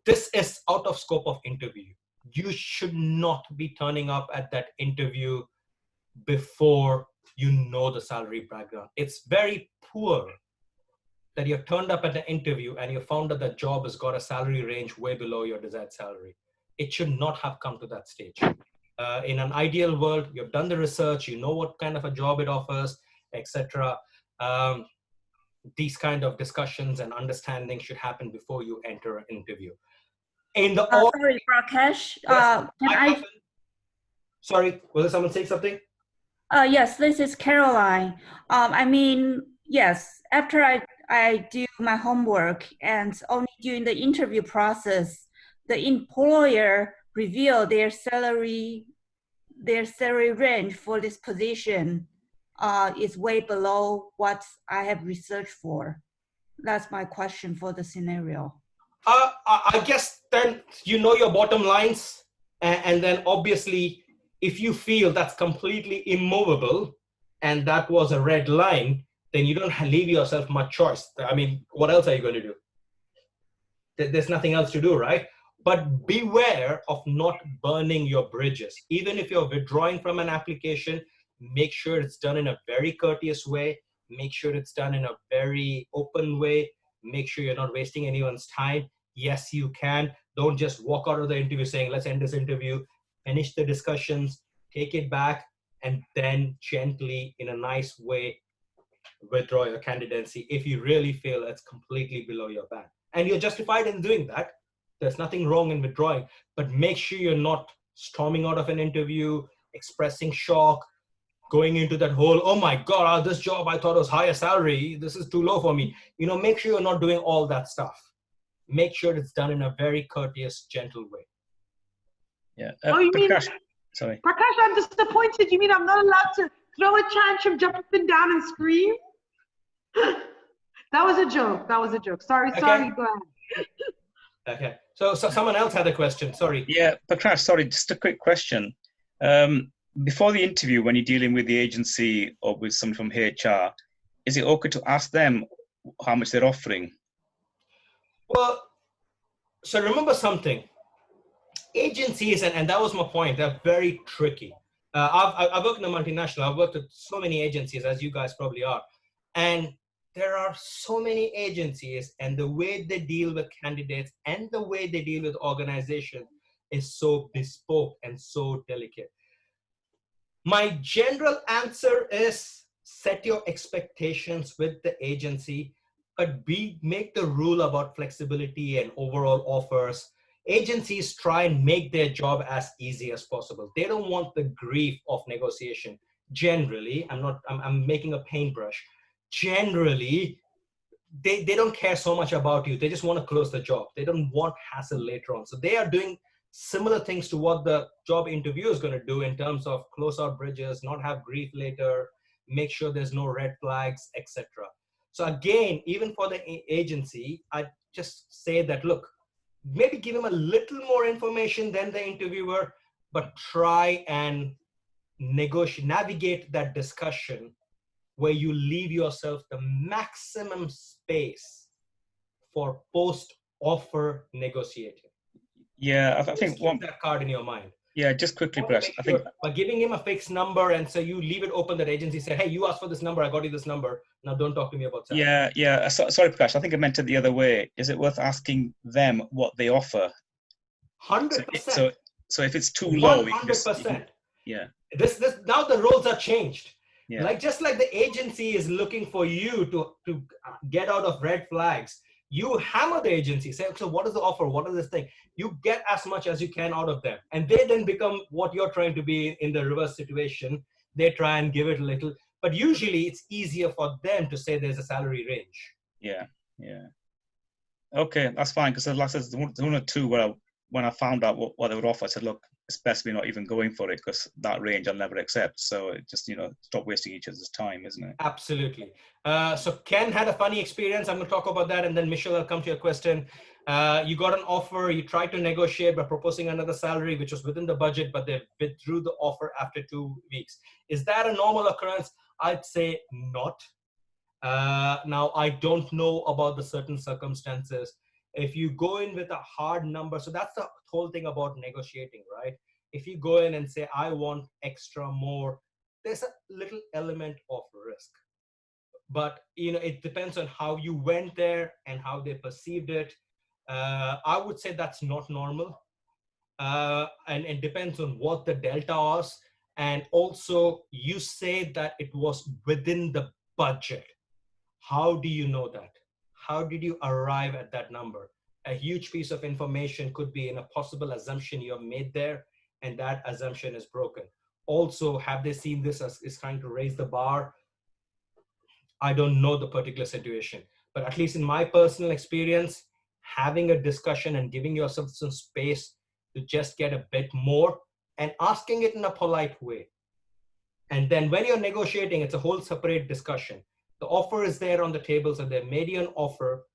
This is out of scope of interview. You should not be turning up at that interview before you know the salary background. It's very poor that you've turned up at the interview and you found that the job has got a salary range way below your desired salary. It should not have come to that stage. In an ideal world, you've done the research, you know what kind of a job it offers, etc. These kind of discussions and understanding should happen before you enter an interview. In the sorry, Prakash. Yes, Sorry, was there someone saying something? Yes, this is Caroline. I mean, yes, after I do my homework and only during the interview process, the employer reveal their salary range for this position is way below what I have researched for. That's my question for the scenario. I guess then you know your bottom lines, and then obviously, if you feel that's completely immovable and that was a red line, then you don't leave yourself much choice. I mean, what else are you going to do? There's nothing else to do, right? But beware of not burning your bridges. Even if you're withdrawing from an application, make sure it's done in a very courteous way. Make sure it's done in a very open way. Make sure you're not wasting anyone's time. Yes, you can. Don't just walk out of the interview saying, let's end this interview. Finish the discussions, take it back, and then gently, in a nice way, withdraw your candidacy if you really feel it's completely below your band. And you're justified in doing that. There's nothing wrong in withdrawing, but make sure you're not storming out of an interview, expressing shock, going into that whole, oh my God, this job I thought was higher salary, this is too low for me. You know, make sure you're not doing all that stuff. Make sure it's done in a very courteous, gentle way. Yeah. Oh, you mean, Prakash, sorry. Prakash, I'm disappointed. You mean I'm not allowed to throw a tantrum, jump up and down and scream? That was a joke. That was a joke. Sorry, Okay. sorry, go ahead. Okay. So someone else had a question. Sorry. Yeah, Prakash, sorry, just a quick question. Before the interview, when you're dealing with the agency or with someone from HR, is it okay to ask them how much they're offering? Well, so remember something. Agencies, and that was my point, they're very tricky. I've worked in a multinational. I've worked with so many agencies, as you guys probably are. And there are so many agencies, and the way they deal with candidates and the way they deal with organizations is so bespoke and so delicate. My general answer is set your expectations with the agency, but make the rule about flexibility and overall offers. Agencies try and make their job as easy as possible. They don't want the grief of negotiation. Generally, I'm making a paintbrush. Generally, they don't care so much about you. They just want to close the job. They don't want hassle later on. So they are doing similar things to what the job interview is going to do in terms of close out bridges, not have grief later, make sure there's no red flags, etc. So again, even for the agency, I just say that, look, maybe give him a little more information than the interviewer, but try and navigate that discussion where you leave yourself the maximum space for post-offer negotiating. Yeah, I think keep that card in your mind. Yeah, just quickly, Press. I think by giving him a fixed number, and so you leave it open that agency say, hey, you asked for this number, I got you this number. Now don't talk to me about salary. Yeah. Sorry, Prakash. I think I meant it the other way. Is it worth asking them what they offer? 100%. So if it's too low, 100%. Yeah. This now the roles are changed. Yeah. Like just like the agency is looking for you to get out of red flags, you hammer the agency, say, so what is the offer? What is this thing? You get as much as you can out of them. And they then become what you're trying to be in the reverse situation. They try and give it a little, but usually it's easier for them to say there's a salary range. Yeah. Okay, that's fine. Because the last one or two where when I found out what they would offer, I said, look, it's best we're not even going for it because that range I'll never accept. So it just, stop wasting each other's time, isn't it? Absolutely. So Ken had a funny experience. I'm going to talk about that. And then Michelle, I'll come to your question. You got an offer. You tried to negotiate by proposing another salary, which was within the budget, but they withdrew the offer after 2 weeks. Is that a normal occurrence? I'd say not. Now, I don't know about the certain circumstances. If you go in with a hard number, so that's the whole thing about negotiating, right? If you go in and say, I want extra more, there's a little element of risk. But, it depends on how you went there and how they perceived it. I would say that's not normal. And it depends on what the delta was. And also, you say that it was within the budget. How do you know that? How did you arrive at that number? A huge piece of information could be in a possible assumption you have made there. and that assumption is broken. Also, have they seen this as is trying to raise the bar? I don't know the particular situation, but at least in my personal experience, having a discussion and giving yourself some space to just get a bit more and asking it in a polite way. And then when you're negotiating, it's a whole separate discussion. The offer is there on the table, so they made you an offer.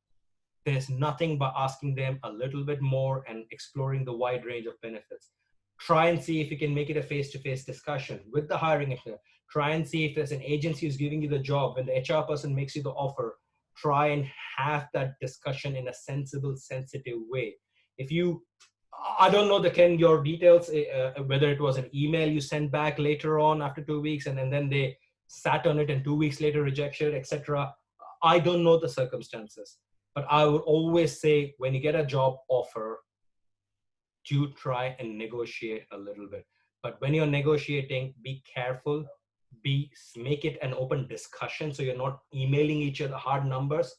There's nothing but asking them a little bit more and exploring the wide range of benefits. Try and see if you can make it a face-to-face discussion with the hiring executive. Try and see if there's an agency who's giving you the job. When the HR person makes you the offer, try and have that discussion in a sensible, sensitive way. If you, I don't know your details, whether it was an email you sent back later on after 2 weeks and then they sat on it and 2 weeks later rejected, etc. I don't know the circumstances, but I would always say when you get a job offer, do try and negotiate a little bit. But when you're negotiating, be careful, make it an open discussion so you're not emailing each other hard numbers.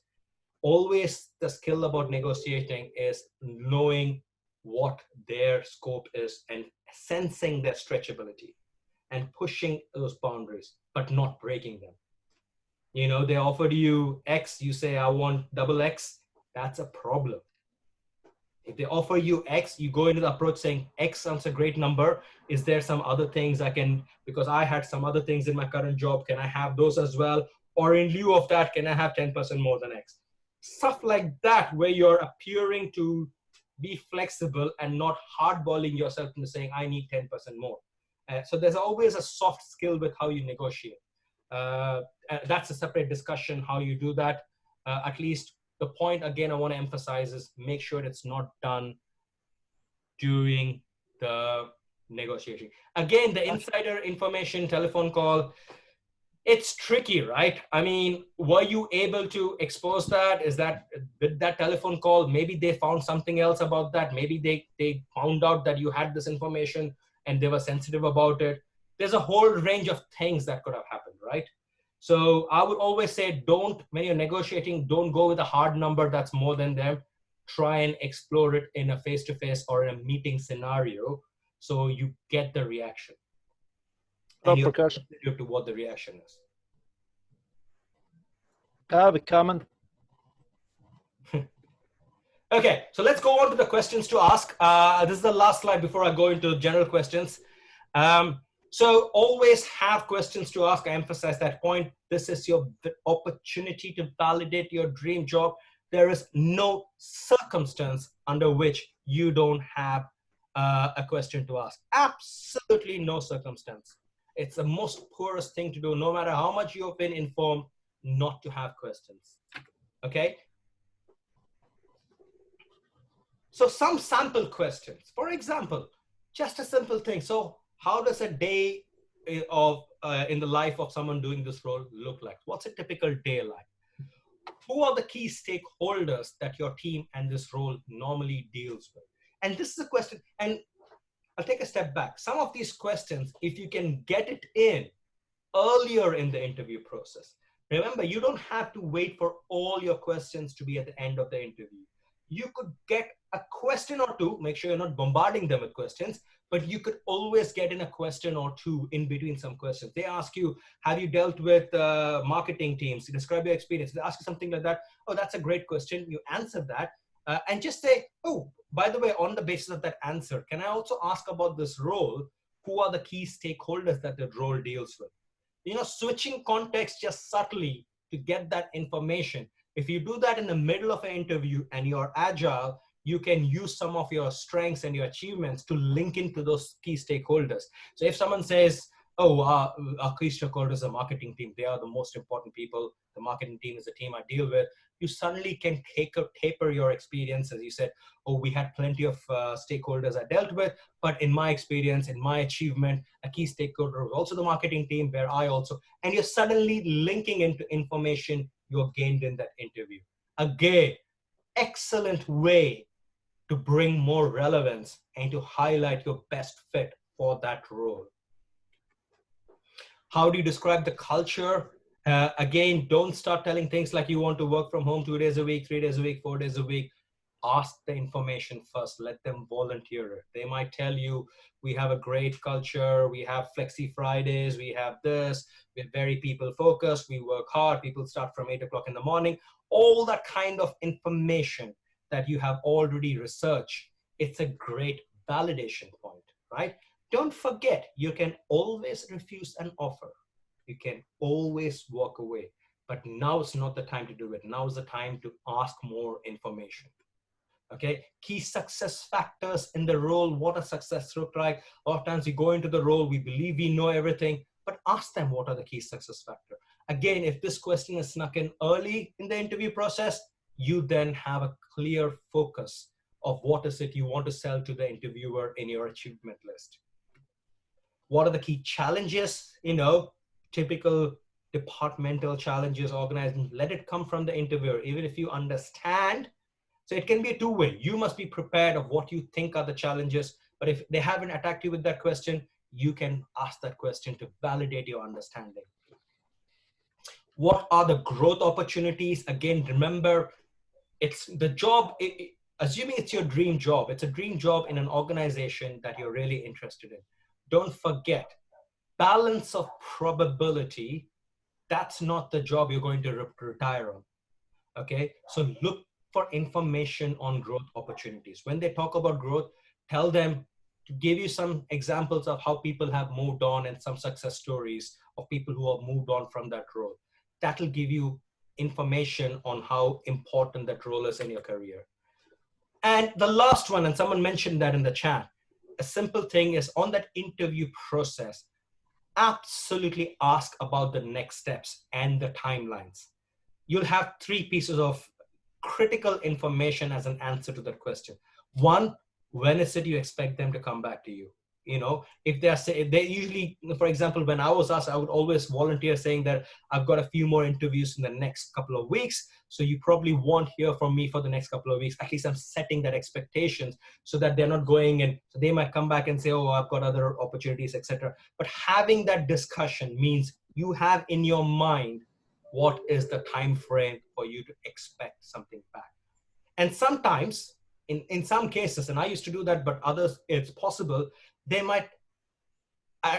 Always the skill about negotiating is knowing what their scope is and sensing their stretchability and pushing those boundaries, but not breaking them. You know, they offered you X, you say, I want double X, that's a problem. If they offer you X, you go into the approach saying, X sounds a great number. Is there some other things I can, because I had some other things in my current job, can I have those as well? Or in lieu of that, can I have 10% more than X? Stuff like that, where you're appearing to be flexible and not hardballing yourself into saying, I need 10% more. So there's always a soft skill with how you negotiate. That's a separate discussion, how you do that. At least the point, again, I want to emphasize is make sure it's not done during the negotiation. Again, the insider information telephone call, it's tricky, right? I mean, were you able to expose that? Is that with that telephone call, maybe they found something else about that. Maybe they found out that you had this information and they were sensitive about it. There's a whole range of things that could have happened, right? So I would always say, when you're negotiating, don't go with a hard number that's more than them. Try and explore it in a face-to-face or in a meeting scenario so you get the reaction. And you're sensitive to what the reaction is. I have a comment. Okay, so let's go on to the questions to ask. This is the last slide before I go into general questions. So always have questions to ask. I emphasize that point. This is your opportunity to validate your dream job. There is no circumstance under which you don't have a question to ask. Absolutely no circumstance. It's the most poorest thing to do, no matter how much you've been informed, not to have questions. Okay? So some sample questions. For example, just a simple thing. So how does a day of in the life of someone doing this role look like? What's a typical day like? Who are the key stakeholders that your team and this role normally deals with? And this is a question, and I'll take a step back. Some of these questions, if you can get it in earlier in the interview process, remember, you don't have to wait for all your questions to be at the end of the interview. You could get a question or two, make sure you're not bombarding them with questions, but you could always get in a question or two in between some questions. They ask you, have you dealt with marketing teams? Describe your experience. They ask you something like that. Oh, that's a great question. You answer that and just say, oh, by the way, on the basis of that answer, can I also ask about this role? Who are the key stakeholders that the role deals with? You know, switching context just subtly to get that information. If you do that in the middle of an interview and you're agile, you can use some of your strengths and your achievements to link into those key stakeholders. So if someone says, oh, our key stakeholders are marketing team, they are the most important people. The marketing team is the team I deal with. You suddenly can taper your experience. As you said, oh, we had plenty of stakeholders I dealt with, but in my experience, in my achievement, a key stakeholder was also the marketing team where I also, and you're suddenly linking into information you gained in that interview. Again, excellent way to bring more relevance and to highlight your best fit for that role. How do you describe the culture? Again, don't start telling things like you want to work from home 2 days a week, 3 days a week, 4 days a week. ask the information first, let them volunteer it. They might tell you, we have a great culture, we have flexi Fridays, we have this, we're very people focused, we work hard, people start from 8 o'clock in the morning. All that kind of information that you have already researched, it's a great validation point, right? Don't forget, you can always refuse an offer. You can always walk away. But now is not the time to do it. Now is the time to ask more information. Okay, key success factors in the role. What does success look like? A lot of times we go into the role, we believe we know everything, but ask them what are the key success factors. Again, if this question is snuck in early in the interview process, you then have a clear focus of what is it you want to sell to the interviewer in your achievement list. What are the key challenges? Typical departmental challenges, organizing. Let it come from the interviewer, even if you understand. So it can be a two-way. You must be prepared of what you think are the challenges, but if they haven't attacked you with that question, you can ask that question to validate your understanding. What are the growth opportunities? Again, remember, it's the job, assuming it's your dream job, it's a dream job in an organization that you're really interested in. Don't forget, balance of probability, that's not the job you're going to retire on. Okay, so look for information on growth opportunities. When they talk about growth, tell them to give you some examples of how people have moved on and some success stories of people who have moved on from that role. That'll give you information on how important that role is in your career. And the last one, and someone mentioned that in the chat, a simple thing is on that interview process, absolutely ask about the next steps and the timelines. You'll have 3 pieces of critical information as an answer to that question. One, when is it you expect them to come back to you? If they usually, for example, when I was asked, I would always volunteer saying that I've got a few more interviews in the next couple of weeks. So you probably won't hear from me for the next couple of weeks. At least I'm setting that expectations so that they're not going and so they might come back and say, oh, I've got other opportunities, etc. But having that discussion means you have in your mind what is the time frame for you to expect something back. And sometimes, in some cases, and I used to do that, but others, it's possible, they might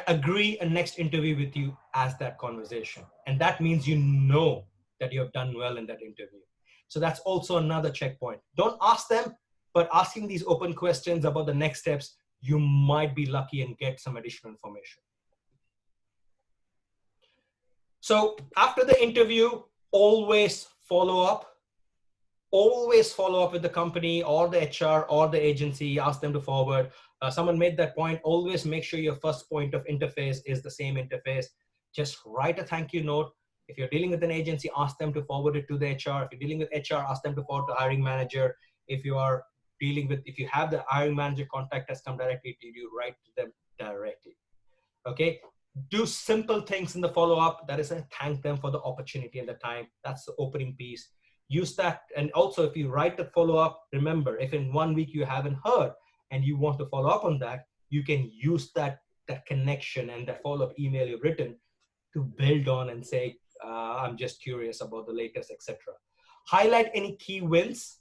agree a next interview with you as that conversation. And that means you know that you have done well in that interview. So that's also another checkpoint. Don't ask them, but asking these open questions about the next steps, you might be lucky and get some additional information. So after the interview, always follow up. Always follow up with the company or the HR or the agency, ask them to forward. Someone made that point, always make sure your first point of interface is the same interface. Just write a thank you note. If you're dealing with an agency, ask them to forward it to the HR. If you're dealing with HR, ask them to forward to hiring manager. If you have the hiring manager contact us, come directly to you, write to them directly. Okay, do simple things in the follow-up. That is, thank them for the opportunity and the time. That's the opening piece. Use that. And also, if you write the follow-up, remember, if in 1 week you haven't heard and you want to follow up on that, you can use that connection and that follow-up email you've written to build on and say, I'm just curious about the latest, etc. Highlight any key wins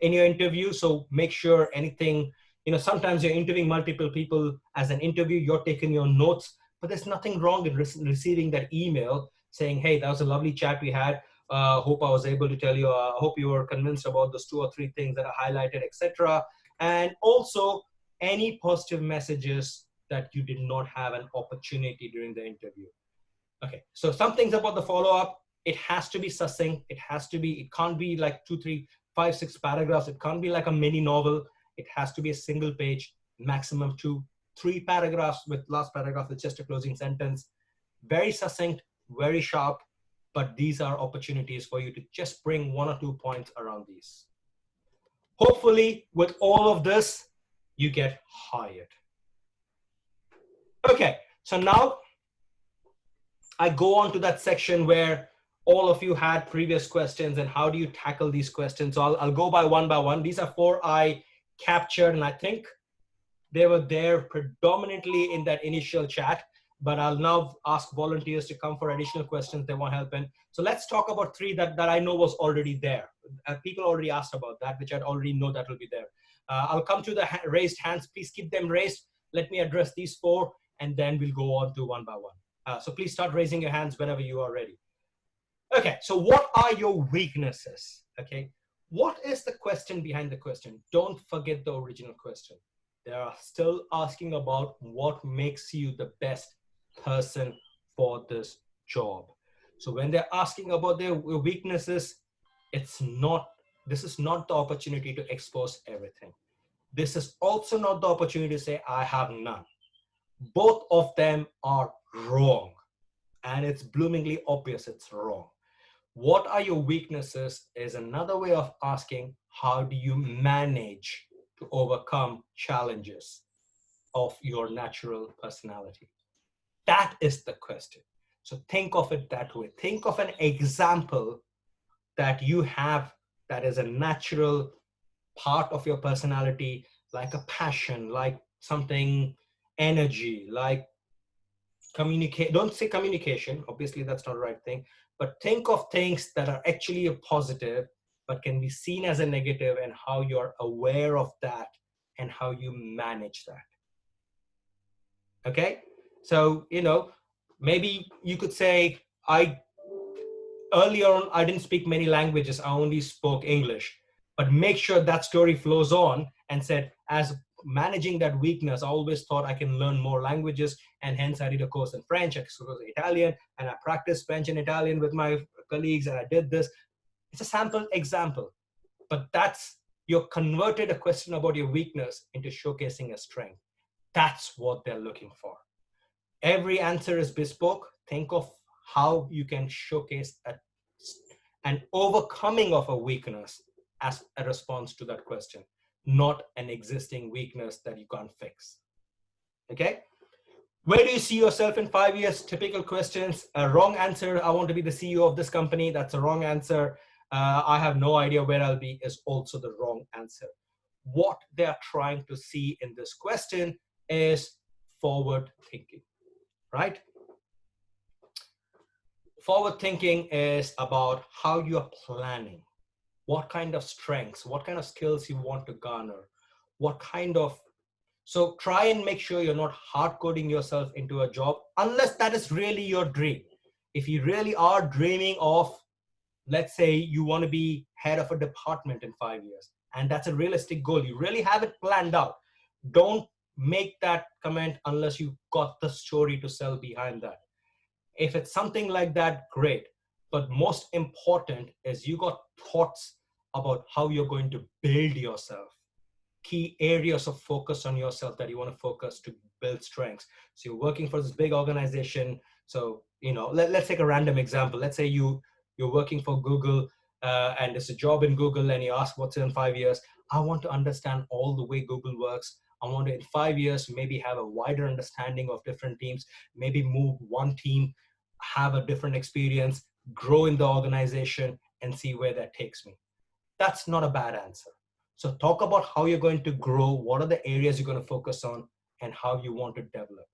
in your interview. So make sure anything, sometimes you're interviewing multiple people as an interview, you're taking your notes, but there's nothing wrong in receiving that email saying, hey, that was a lovely chat we had. Hope I was able to tell you, hope you were convinced about those 2 or 3 things that I highlighted, etc. And also any positive messages that you did not have an opportunity during the interview. Okay, so some things about the follow-up, it has to be succinct. It can't be like 2, 3, 5, 6 paragraphs. It can't be like a mini novel. It has to be a single page, maximum 2, 3 paragraphs with last paragraph with just a closing sentence. Very succinct, very sharp, but these are opportunities for you to just bring 1 or 2 points around these. Hopefully, with all of this, you get hired. Okay, so now I go on to that section where all of you had previous questions and how do you tackle these questions. So I'll go by one. These are 4 I captured, and I think they were there predominantly in that initial chat. but I'll now ask volunteers to come for additional questions they want help in. So let's talk about three that I know was already there. People already asked about that, which I already know that will be there. I'll come to the raised hands. Please keep them raised. Let me address these four, and then we'll go on to one by one. So please start raising your hands whenever you are ready. Okay, so what are your weaknesses? Okay, what is the question behind the question? Don't forget the original question. They are still asking about what makes you the best person for this job. So when they're asking about their weaknesses, this is not the opportunity to expose everything. This is also not the opportunity to say, I have none. Both of them are wrong. And it's bloomingly obvious it's wrong. What are your weaknesses is another way of asking, how do you manage to overcome challenges of your natural personality? That is the question. So think of it that way. Think of an example that you have that is a natural part of your personality, like a passion, like something, energy, like communicate. Don't say communication, obviously that's not the right thing, but think of things that are actually a positive but can be seen as a negative, and how you're aware of that and how you manage that. Okay, so maybe you could say, earlier on I didn't speak many languages, I only spoke English. But make sure that story flows on and said, as managing that weakness, I always thought I can learn more languages, and hence I did a course in French, a course in Italian, and I practiced French and Italian with my colleagues, and I did this. It's a sample example, but you're converted a question about your weakness into showcasing a strength. That's what they're looking for. Every answer is bespoke. Think of how you can showcase an overcoming of a weakness as a response to that question, not an existing weakness that you can't fix. Okay? Where do you see yourself in 5 years? Typical questions. A wrong answer, I want to be the CEO of this company. That's a wrong answer. I have no idea where I'll be is also the wrong answer. What they are trying to see in this question is forward thinking, right? Forward thinking is about how you are planning, what kind of strengths, what kind of skills you want to garner, so try and make sure you're not hard coding yourself into a job unless that is really your dream. If you really are dreaming of, let's say you want to be head of a department in 5 years, and that's a realistic goal, you really have it planned out, don't make that comment unless you've got the story to sell behind that. If it's something like that, great. But most important is you got thoughts about how you're going to build yourself, key areas of focus on yourself that you want to focus to build strengths. So you're working for this big organization. So, let's take a random example. Let's say you're working for Google and it's a job in Google, and you ask what's in 5 years. I want to understand all the way Google works. I want to, in 5 years, maybe have a wider understanding of different teams, maybe move one team, have a different experience, grow in the organization, and see where that takes me. That's not a bad answer. So talk about how you're going to grow, what are the areas you're going to focus on, and how you want to develop.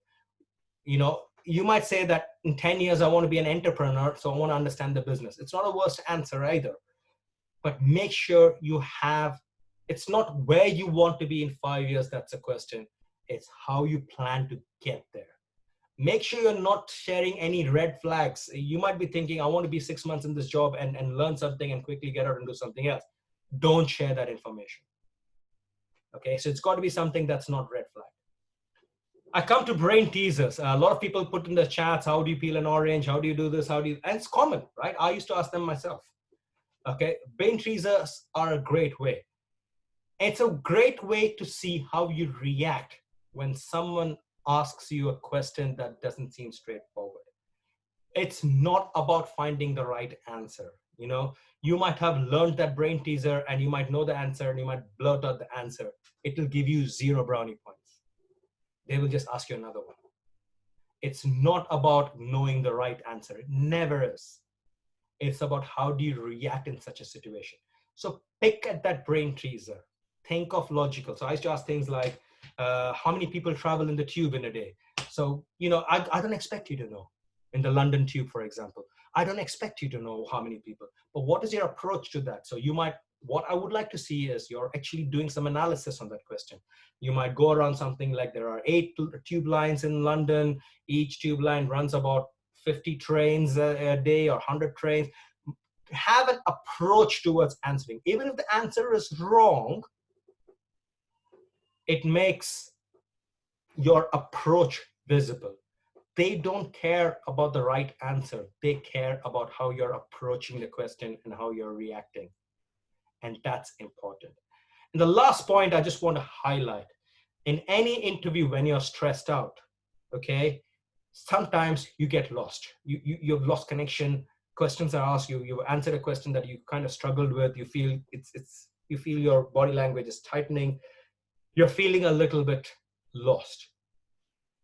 You might say that in 10 years, I want to be an entrepreneur, so I want to understand the business. It's not a worst answer either. But make sure it's not where you want to be in 5 years, that's a question. It's how you plan to get there. Make sure you're not sharing any red flags. You might be thinking, I want to be 6 months in this job and learn something and quickly get out and do something else. Don't share that information. Okay, so it's got to be something that's not red flag. I come to brain teasers. A lot of people put in the chats, how do you peel an orange? How do you do this? And it's common, right? I used to ask them myself. Okay, brain teasers are a great way. It's a great way to see how you react when someone asks you a question that doesn't seem straightforward. It's not about finding the right answer. You might have learned that brain teaser and you might know the answer and you might blurt out the answer. It will give you 0 brownie points. They will just ask you another one. It's not about knowing the right answer. It never is. It's about how do you react in such a situation. So pick at that brain teaser. Think of logical. So I used to ask things like, how many people travel in the tube in a day? So, you know, I don't expect you to know. In the London Tube, for example, I don't expect you to know how many people, but what is your approach to that? So you might, what I would like to see is you're actually doing some analysis on that question. You might go around something like there are 8 tube lines in London. Each tube line runs about 50 trains a day or 100 trains. Have an approach towards answering. Even if the answer is wrong, it makes your approach visible. They don't care about the right answer. They care about how you're approaching the question and how you're reacting. And that's important. And the last point I just want to highlight, in any interview when you're stressed out, okay, sometimes you get lost. You've lost connection. Questions are asked, you answered a question that you kind of struggled with. You feel you feel your body language is tightening. You're feeling a little bit lost.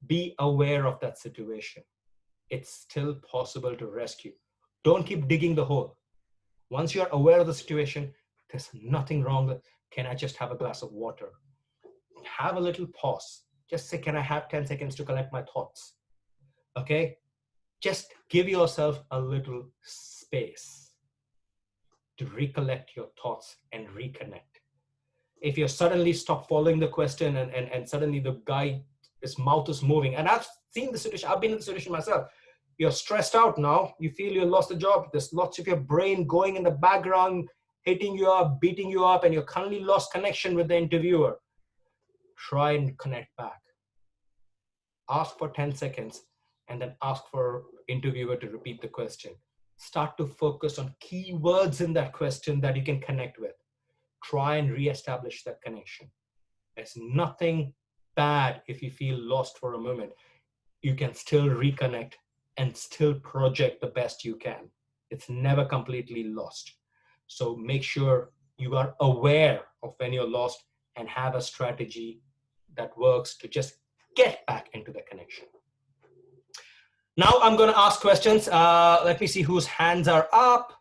Be aware of that situation. It's still possible to rescue. Don't keep digging the hole. Once you're aware of the situation, there's nothing wrong with, can I just have a glass of water? Have a little pause. Just say, can I have 10 seconds to collect my thoughts? Okay? Just give yourself a little space to recollect your thoughts and reconnect. If you suddenly stop following the question and suddenly the guy, his mouth is moving, and I've seen the situation, I've been in the situation myself. You're stressed out now, you feel you lost the job, there's lots of your brain going in the background, hitting you up, beating you up, and you're currently lost connection with the interviewer. Try and connect back. Ask for 10 seconds and then ask for interviewer to repeat the question. Start to focus on key words in that question that you can connect with. Try and reestablish that connection. There's nothing bad if you feel lost for a moment. You can still reconnect and still project the best you can. It's never completely lost. So make sure you are aware of when you're lost and have a strategy that works to just get back into the connection. Now I'm going to ask questions. Let me see whose hands are up.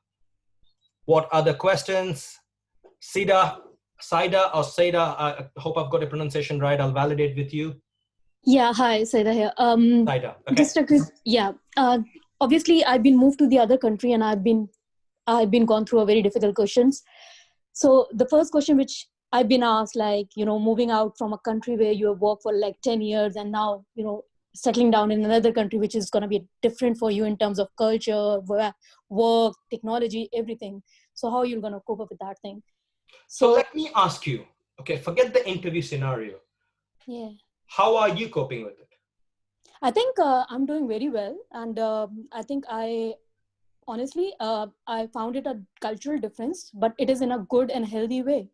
What other questions? Saida or Saida, I hope I've got the pronunciation right. I'll validate with you. Yeah, hi, Saida here. Saida, okay. Just a quick, yeah. Obviously, I've been moved to the other country and I've been gone through a very difficult questions. So the first question which I've been asked, like, you know, moving out from a country where you have worked for like 10 years and now, you know, settling down in another country, which is going to be different for you in terms of culture, work, technology, everything. So how are you going to cope up with that thing? So let me ask you, okay, forget the interview scenario. Yeah. How are you coping with it? I think I'm doing very well. And I think honestly, I found it a cultural difference, but it is in a good and healthy way.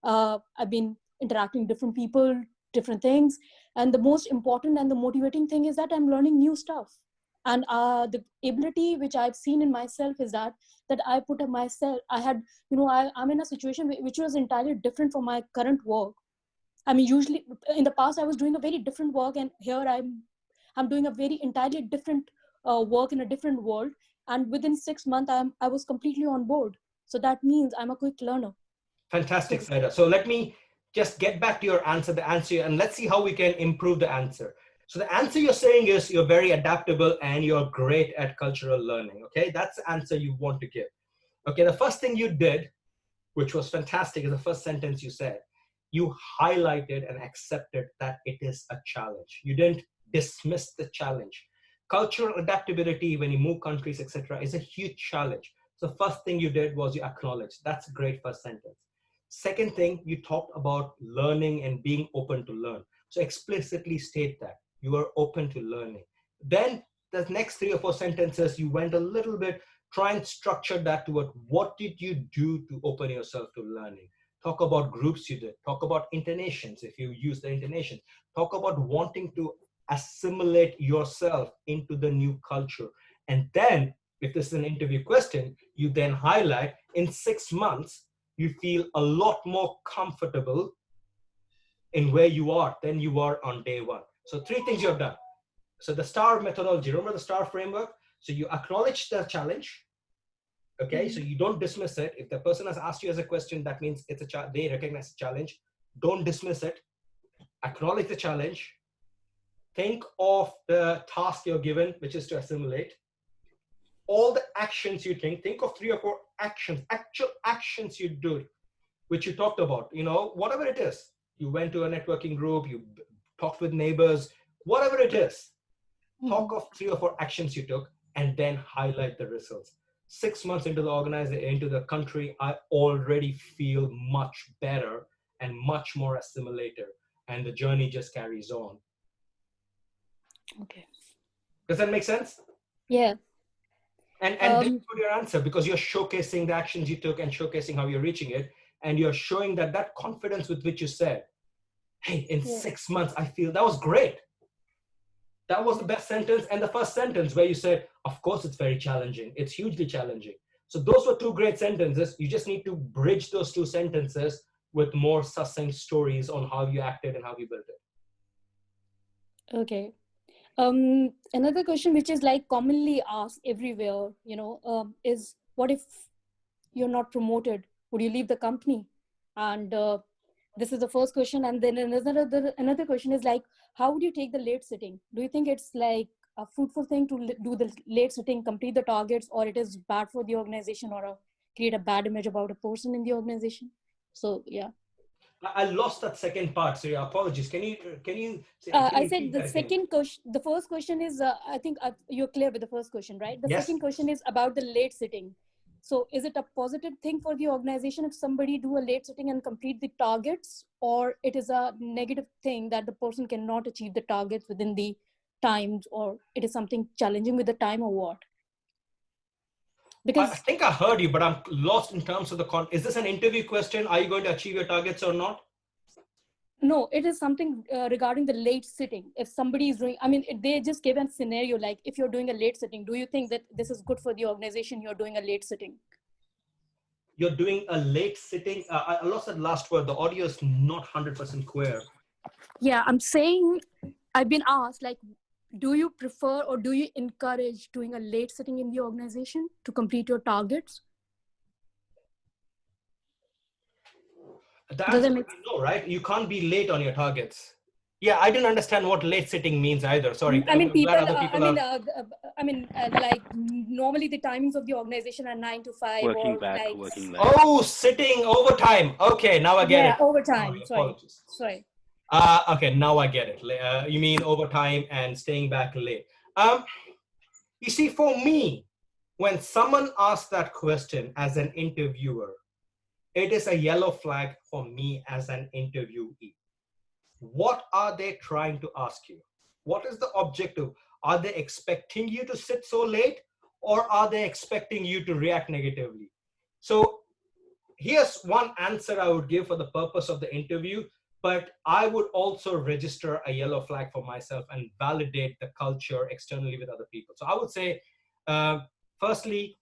I've been interacting with different people, different things. And the most important and the motivating thing is that I'm learning new stuff. And the ability which I've seen in myself is that I put up myself, I had, you know, I'm in a situation which was entirely different from my current work. I mean, usually in the past, I was doing a very different work, and here I'm doing a very entirely different work in a different world. And within 6 months, I was completely on board. So that means I'm a quick learner. Fantastic, Saida. So let me just get back to your answer, and let's see how we can improve the answer. So the answer you're saying is you're very adaptable and you're great at cultural learning. Okay, that's the answer you want to give. Okay, the first thing you did, which was fantastic, is the first sentence you said. You highlighted and accepted that it is a challenge. You didn't dismiss the challenge. Cultural adaptability when you move countries, etc., is a huge challenge. So the first thing you did was you acknowledged. That's a great first sentence. Second thing, you talked about learning and being open to learn. So explicitly state that you are open to learning. Then the next 3 or 4 sentences, you went a little bit, try and structure that toward what did you do to open yourself to learning. Talk about groups you did. Talk about intonations, if you use the intonation. Talk about wanting to assimilate yourself into the new culture. And then, if this is an interview question, you then highlight in 6 months, you feel a lot more comfortable in where you are than you were on day 1. So 3 things you have done. So the STAR methodology, remember the STAR framework? So you acknowledge the challenge. Okay, so you don't dismiss it. If the person has asked you as a question, that means it's they recognize the challenge. Don't dismiss it. Acknowledge the challenge. think of the task you're given, which is to assimilate. All the actions you think of 3 or 4 actions, actual actions you do, which you talked about, whatever it is. You went to a networking group, you talked with neighbors, whatever it is. Talk of 3 or 4 actions you took and then highlight the results. 6 months into the organization, into the country, I already feel much better and much more assimilated, and the journey just carries on. Okay. Does that make sense? Yeah. And that's good your answer, because you're showcasing the actions you took and showcasing how you're reaching it, and you're showing that confidence with which you said, hey, in 6 months, I feel that was great. That was the best sentence. And the first sentence where you said, of course, it's very challenging. It's hugely challenging. So those were 2 great sentences. You just need to bridge those 2 sentences with more succinct stories on how you acted and how you built it. Okay. Another question, which is like commonly asked everywhere, is what if you're not promoted? Would you leave the company? And this is the first question. And then another question is like, how would you take the late sitting? Do you think it's like a fruitful thing to do the late sitting, complete the targets, or it is bad for the organization, or create a bad image about a person in the organization? So, yeah. I lost that second part, so yeah, apologies. Can you say, I said the second question, the first question is, I think you're clear with the first question, right? The second question is about the late sitting. So is it a positive thing for the organization if somebody do a late sitting and complete the targets, or it is a negative thing that the person cannot achieve the targets within the times, or it is something challenging with the time, or what? Because I think I heard you, but I'm lost in terms of the is this an interview question? Are you going to achieve your targets or not? No, it is something regarding the late sitting. If somebody is doing, they just gave a scenario, like if you're doing a late sitting, do you think that this is good for the organization? You're doing a late sitting. You're doing a late sitting. I lost that last word. The audio is not 100% clear. Yeah, I'm saying, I've been asked, like, do you prefer or do you encourage doing a late sitting in the organization to complete your targets? The answer is no, right? You can't be late on your targets. Yeah, I didn't understand what late sitting means either. Sorry. Like normally the timings of the organization are 9 to 5. Working late. Oh, sitting overtime. Okay, now I get it. Yeah, overtime. Apologies. Sorry. Okay, now I get it. You mean overtime and staying back late. You see, for me, when someone asks that question as an interviewer, it is a yellow flag for me as an interviewee. What are they trying to ask you? What is the objective? Are they expecting you to sit so late, or are they expecting you to react negatively? So here's one answer I would give for the purpose of the interview, but I would also register a yellow flag for myself and validate the culture externally with other people. So I would say, firstly,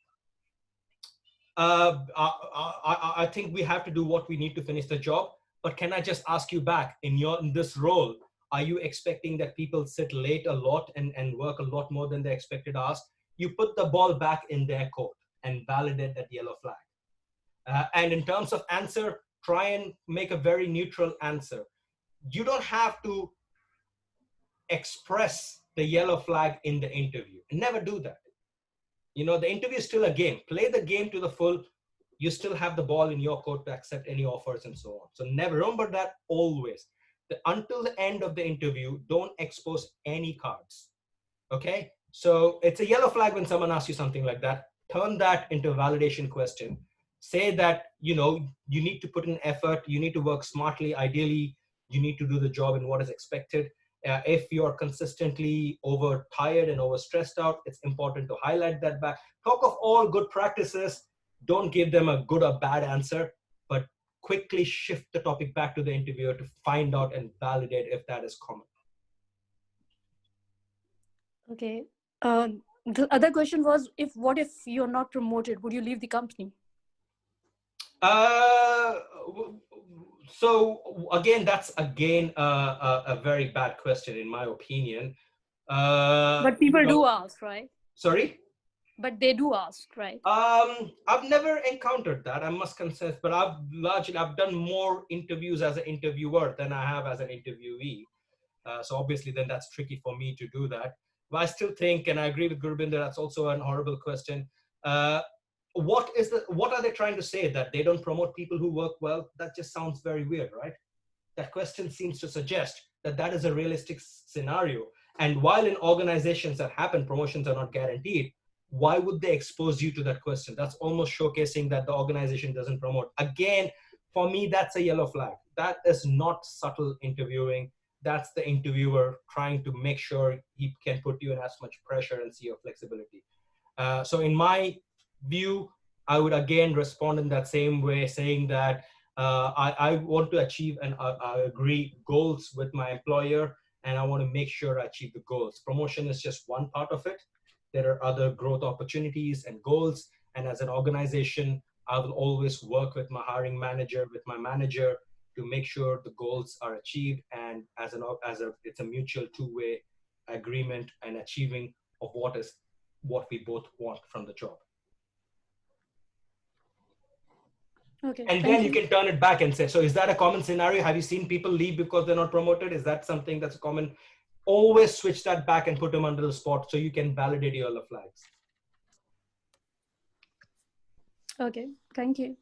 I think we have to do what we need to finish the job. But can I just ask you back, in this role, are you expecting that people sit late a lot and work a lot more than they expected us? You put the ball back in their court and validate that yellow flag. And in terms of answer, try and make a very neutral answer. You don't have to express the yellow flag in the interview. Never do that. The interview is still a game. Play the game to the full. You still have the ball in your court to accept any offers and so on. So never, remember that always. Until the end of the interview, don't expose any cards. Okay? So it's a yellow flag when someone asks you something like that. Turn that into a validation question. Say that, you need to put in effort. You need to work smartly. Ideally, you need to do the job in what is expected. If you're consistently overtired and overstressed out, it's important to highlight that back. Talk of all good practices. Don't give them a good or bad answer, but quickly shift the topic back to the interviewer to find out and validate if that is common. Okay. The other question was, what if you're not promoted? Would you leave the company? So again, that's a very bad question in my opinion. But people do ask, right? Sorry? But they do ask, right? I've never encountered that, I must confess, but I've done more interviews as an interviewer than I have as an interviewee. So obviously then that's tricky for me to do that. But I still think, and I agree with Gurbinder, that's also an horrible question. What are they trying to say? That they don't promote people who work well? That just sounds very weird, right? That question seems to suggest that that is a realistic scenario. And while in organizations that happen, promotions are not guaranteed, why would they expose you to that question? That's almost showcasing that the organization doesn't promote. Again, for me, that's a yellow flag. That is not subtle interviewing. That's the interviewer trying to make sure he can put you in as much pressure and see your flexibility. So in my view, I would again respond in that same way, saying that I want to achieve and I agree goals with my employer, and I want to make sure I achieve the goals. Promotion is just one part of it. There are other growth opportunities and goals. And as an organization, I will always work with my hiring manager, with my manager, to make sure the goals are achieved. And it's a mutual two-way agreement and achieving of what we both want from the job. Okay. And then you can turn it back and say, so is that a common scenario? Have you seen people leave because they're not promoted? Is that something that's common? Always switch that back and put them under the spot so you can validate your other flags. Okay, thank you.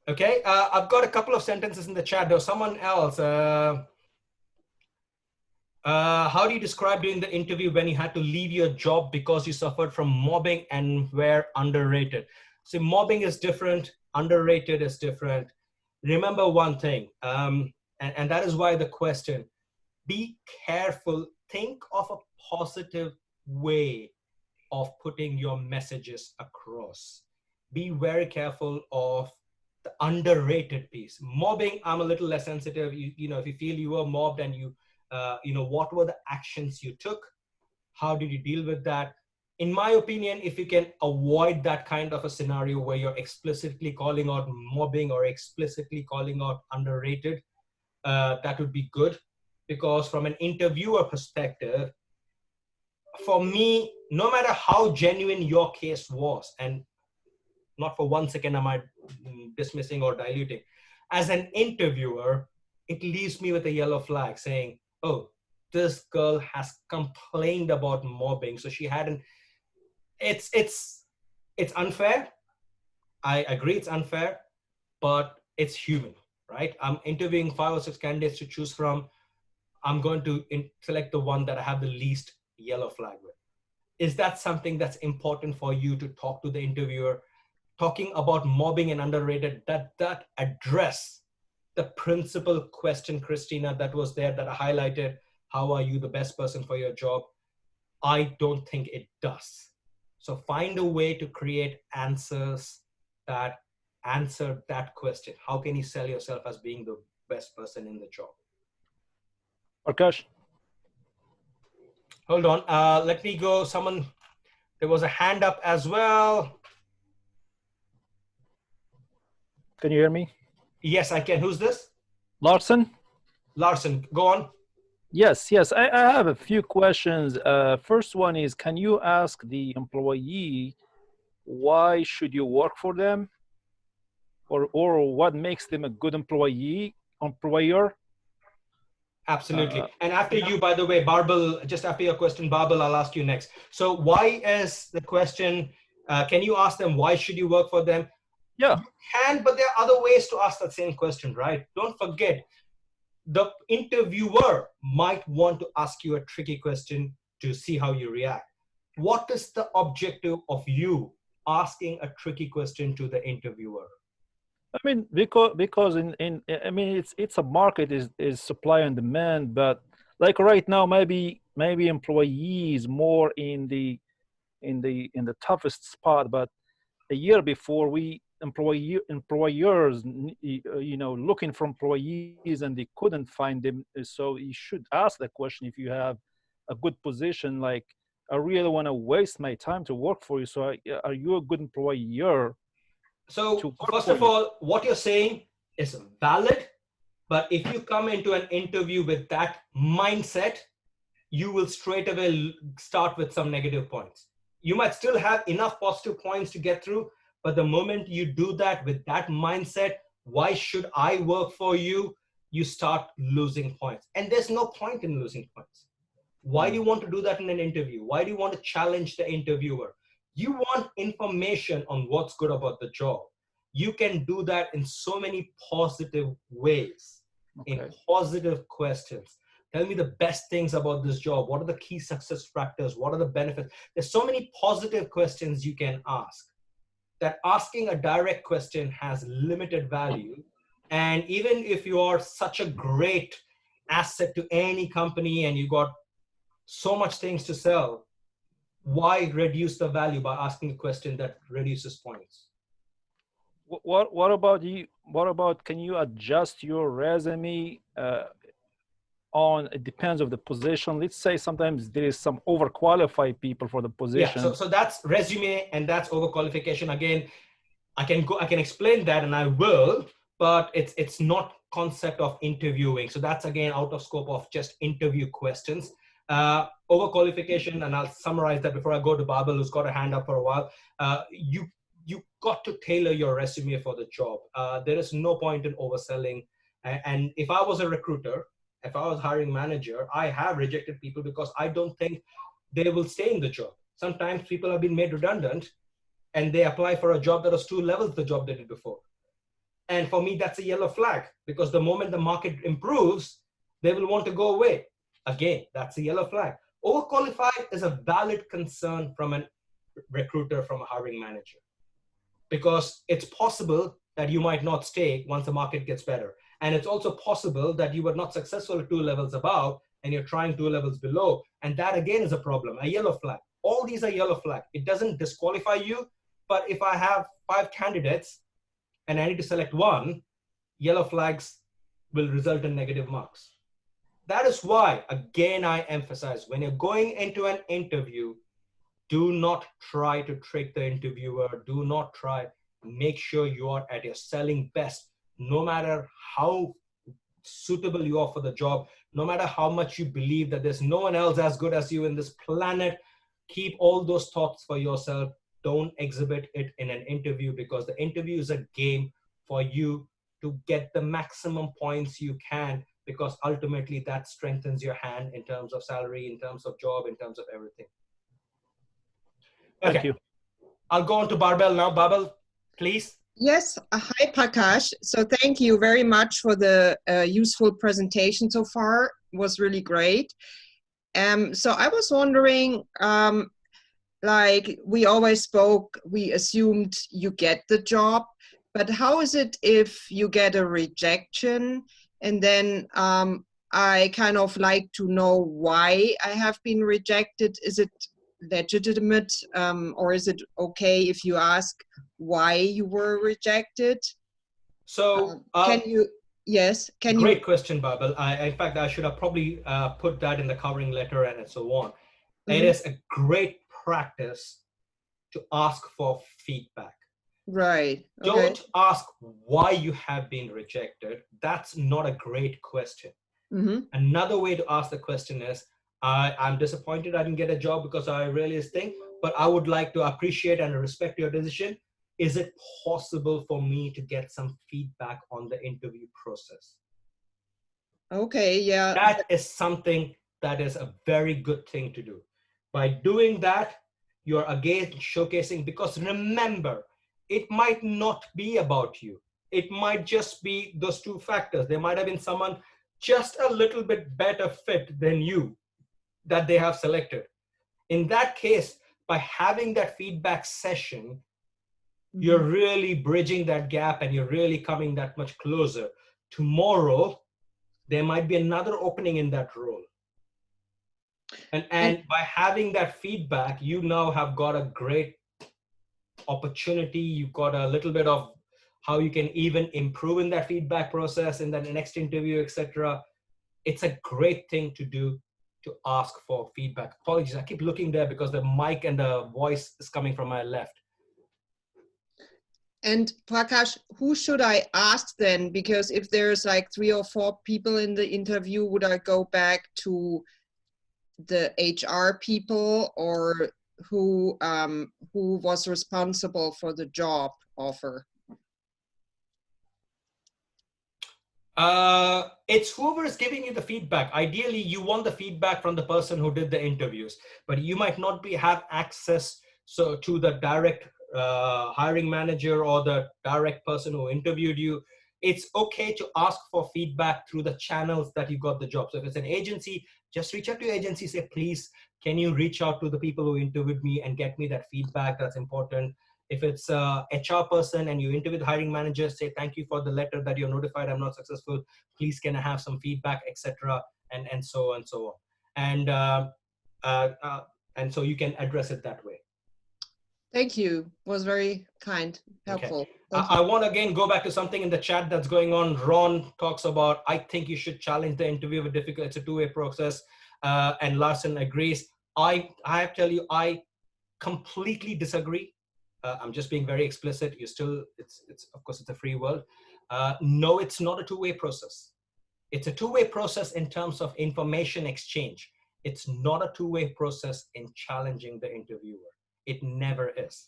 Okay, I've got a couple of sentences in the chat. There was someone else. How do you describe doing the interview when you had to leave your job because you suffered from mobbing and were underrated? So mobbing is different, underrated is different. Remember one thing, and that is why the question, be careful, think of a positive way of putting your messages across. Be very careful of the underrated piece. Mobbing, I'm a little less sensitive. You know, if you feel you were mobbed and what were the actions you took? How did you deal with that? In my opinion, if you can avoid that kind of a scenario where you're explicitly calling out mobbing or explicitly calling out underrated, that would be good. Because from an interviewer perspective, for me, no matter how genuine your case was, and not for 1 second am I dismissing or diluting, as an interviewer, it leaves me with a yellow flag saying, oh, this girl has complained about mobbing. So she hadn't, it's unfair. I agree it's unfair, but it's human, right? I'm interviewing 5 or 6 candidates to choose from. I'm going to select the one that I have the least yellow flag with. Is that something that's important for you to talk to the interviewer? Talking about mobbing and underrated, that address the principal question, Christina, that was there that I highlighted, how are you the best person for your job? I don't think it does. So find a way to create answers that answer that question. How can you sell yourself as being the best person in the job? Prakash. Hold on, let me go. There was a hand up as well. Can you hear me? Yes, I can. Who's this? Larson? Larson, go on. Yes. I have a few questions. First one is, can you ask the employee why should you work for them? Or what makes them a good employer? Absolutely. And after you, by the way, Barbel, just after your question, Barbel, I'll ask you next. So why is the question, can you ask them, why should you work for them? Yeah. You can, but there are other ways to ask that same question, right? Don't forget, the interviewer might want to ask you a tricky question to see how you react. What is the objective of you asking a tricky question to the interviewer? I mean, because it's a market is supply and demand, but like right now, maybe employees more in the toughest spot, but a year before employers looking for employees and they couldn't find them. So you should ask that question if you have a good position, like, I really want to waste my time to work for you, so are you a good employer? So first of all, what you're saying is valid, but if you come into an interview with that mindset, you will straight away start with some negative points. You might still have enough positive points to get through, but the moment you do that with that mindset, why should I work for you? you start losing points. And there's no point in losing points. Why do you want to do that in an interview? Why do you want to challenge the interviewer? You want information on what's good about the job. You can do that in so many positive ways, in positive questions. Tell me the best things about this job. What are the key success factors? What are the benefits? There's so many positive questions you can ask, that asking a direct question has limited value. And even if you are such a great asset to any company and you got so much things to sell, why reduce the value by asking a question that reduces points? What about you? What about, can you adjust your resume on, it depends of the position? Let's say sometimes there is some overqualified people for the position. Yeah, so that's resume and that's overqualification. Again, I can explain that, and I will, but it's not concept of interviewing. So that's again out of scope of just interview questions. Overqualification, and I'll summarize that before I go to Babel, who's got a hand up for a while. You got to tailor your resume for the job. There is no point in overselling. And if I was a recruiter, if I was hiring manager, I have rejected people because I don't think they will stay in the job. Sometimes people have been made redundant and they apply for a job that was 2 levels the job they did before. And for me, that's a yellow flag, because the moment the market improves, they will want to go away. Again, that's a yellow flag. Overqualified is a valid concern from a recruiter, from a hiring manager, because it's possible that you might not stay once the market gets better. And it's also possible that you were not successful at 2 levels above and you're trying 2 levels below. And that again is a problem, a yellow flag. All these are yellow flag. It doesn't disqualify you, but if I have 5 candidates and I need to select one, yellow flags will result in negative marks. That is why, again, I emphasize, when you're going into an interview, do not try to trick the interviewer. Do not try. Make sure you are at your selling best, no matter how suitable you are for the job, no matter how much you believe that there's no one else as good as you in this planet. Keep all those thoughts for yourself. Don't exhibit it in an interview, because the interview is a game for you to get the maximum points you can, because ultimately that strengthens your hand in terms of salary, in terms of job, in terms of everything. Okay. Thank you. I'll go on to Barbel now. Barbel, please. Yes, hi Prakash. So thank you very much for the useful presentation so far. It was really great. So I was wondering, like we always spoke, we assumed you get the job, but how is it if you get a rejection? And then I kind of like to know why I have been rejected. Is it legitimate, or is it okay if you ask why you were rejected? So can you, yes, can you? Great question, Babel. In fact, I should have probably put that in the covering letter and so on. It is a great practice to ask for feedback. Right. Okay. Don't ask why you have been rejected. That's not a great question. Another way to ask the question is, I'm disappointed I didn't get a job because I really think, but I would like to appreciate and respect your decision. Is it possible for me to get some feedback on the interview process? Okay, yeah. That is something that is a very good thing to do. By doing that, you're again showcasing, because remember, it might not be about you. It might just be those 2 factors. There might have been someone just a little bit better fit than you that they have selected. In that case, by having that feedback session, you're really bridging that gap and you're really coming that much closer. Tomorrow, there might be another opening in that role. And by having that feedback, you now have got a great opportunity. You've got a little bit of how you can even improve in that feedback process, in that next interview, etc. It's a great thing to do, to ask for feedback. Apologies, I keep looking there because the mic and the voice is coming from my left. And Prakash, who should I ask then? Because if there's like 3 or 4 people in the interview, would I go back to the HR people, or who was responsible for the job offer? It's whoever is giving you the feedback. Ideally, you want the feedback from the person who did the interviews, but you might not have access to the direct hiring manager or the direct person who interviewed you. It's okay to ask for feedback through the channels that you got the job. So if it's an agency, just reach out to your agency, say, please, can you reach out to the people who interviewed me and get me that feedback? That's important. If it's a HR person and you interview the hiring manager, say, thank you for the letter that you're notified I'm not successful. Please, can I have some feedback, etc. And so on and so on. And so you can address it that way. Thank you. Was very kind, helpful. Okay. Thank I you. want to again go back to something in the chat that's going on. Ron talks about, I think you should challenge the interview with difficult. It's a two-way process. And Larson agrees. I have to tell you, I completely disagree. I'm just being very explicit. You still, it's of course, it's a free world. No, it's not a two-way process. It's a two-way process in terms of information exchange. It's not a two-way process in challenging the interviewer. It never is.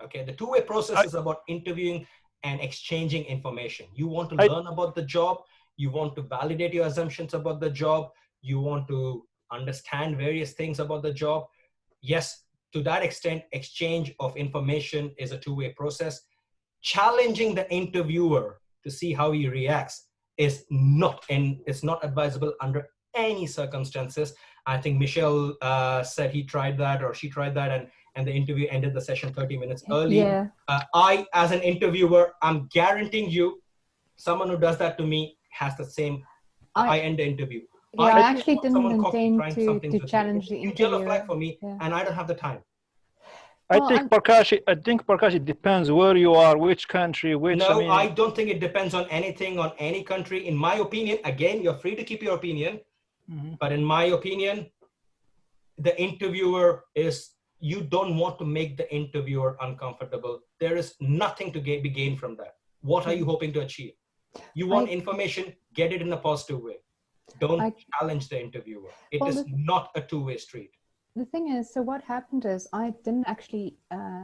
Okay, the two-way process is about interviewing and exchanging information. You want to learn about the job. You want to validate your assumptions about the job. You want to understand various things about the job. Yes, to that extent, exchange of information is a two-way process. Challenging the interviewer to see how he reacts is not advisable under any circumstances. I think Michelle said he tried that or she tried that, and the interview ended the session 30 minutes early. Yeah. I, as an interviewer, I'm guaranteeing you, someone who does that to me has the same. I end the interview. Yeah, I actually didn't intend to challenge the interviewer. Yellow flag for me, and I don't have the time. I think Prakash, it depends where you are, which country, which. No, I don't think it depends on anything, on any country. In my opinion, again, you're free to keep your opinion, but in my opinion, the interviewer is, you don't want to make the interviewer uncomfortable. There is nothing to be gained from that. What are you hoping to achieve? You want information, get it in a positive way. Don't challenge the interviewer. It is not a two-way street. The thing is, so what happened is I didn't actually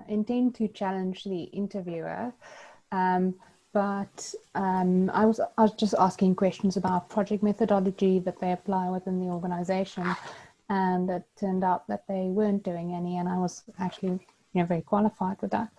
intend to challenge the interviewer, but I was just asking questions about project methodology that they apply within the organization, and it turned out that they weren't doing any, and I was actually very qualified with that.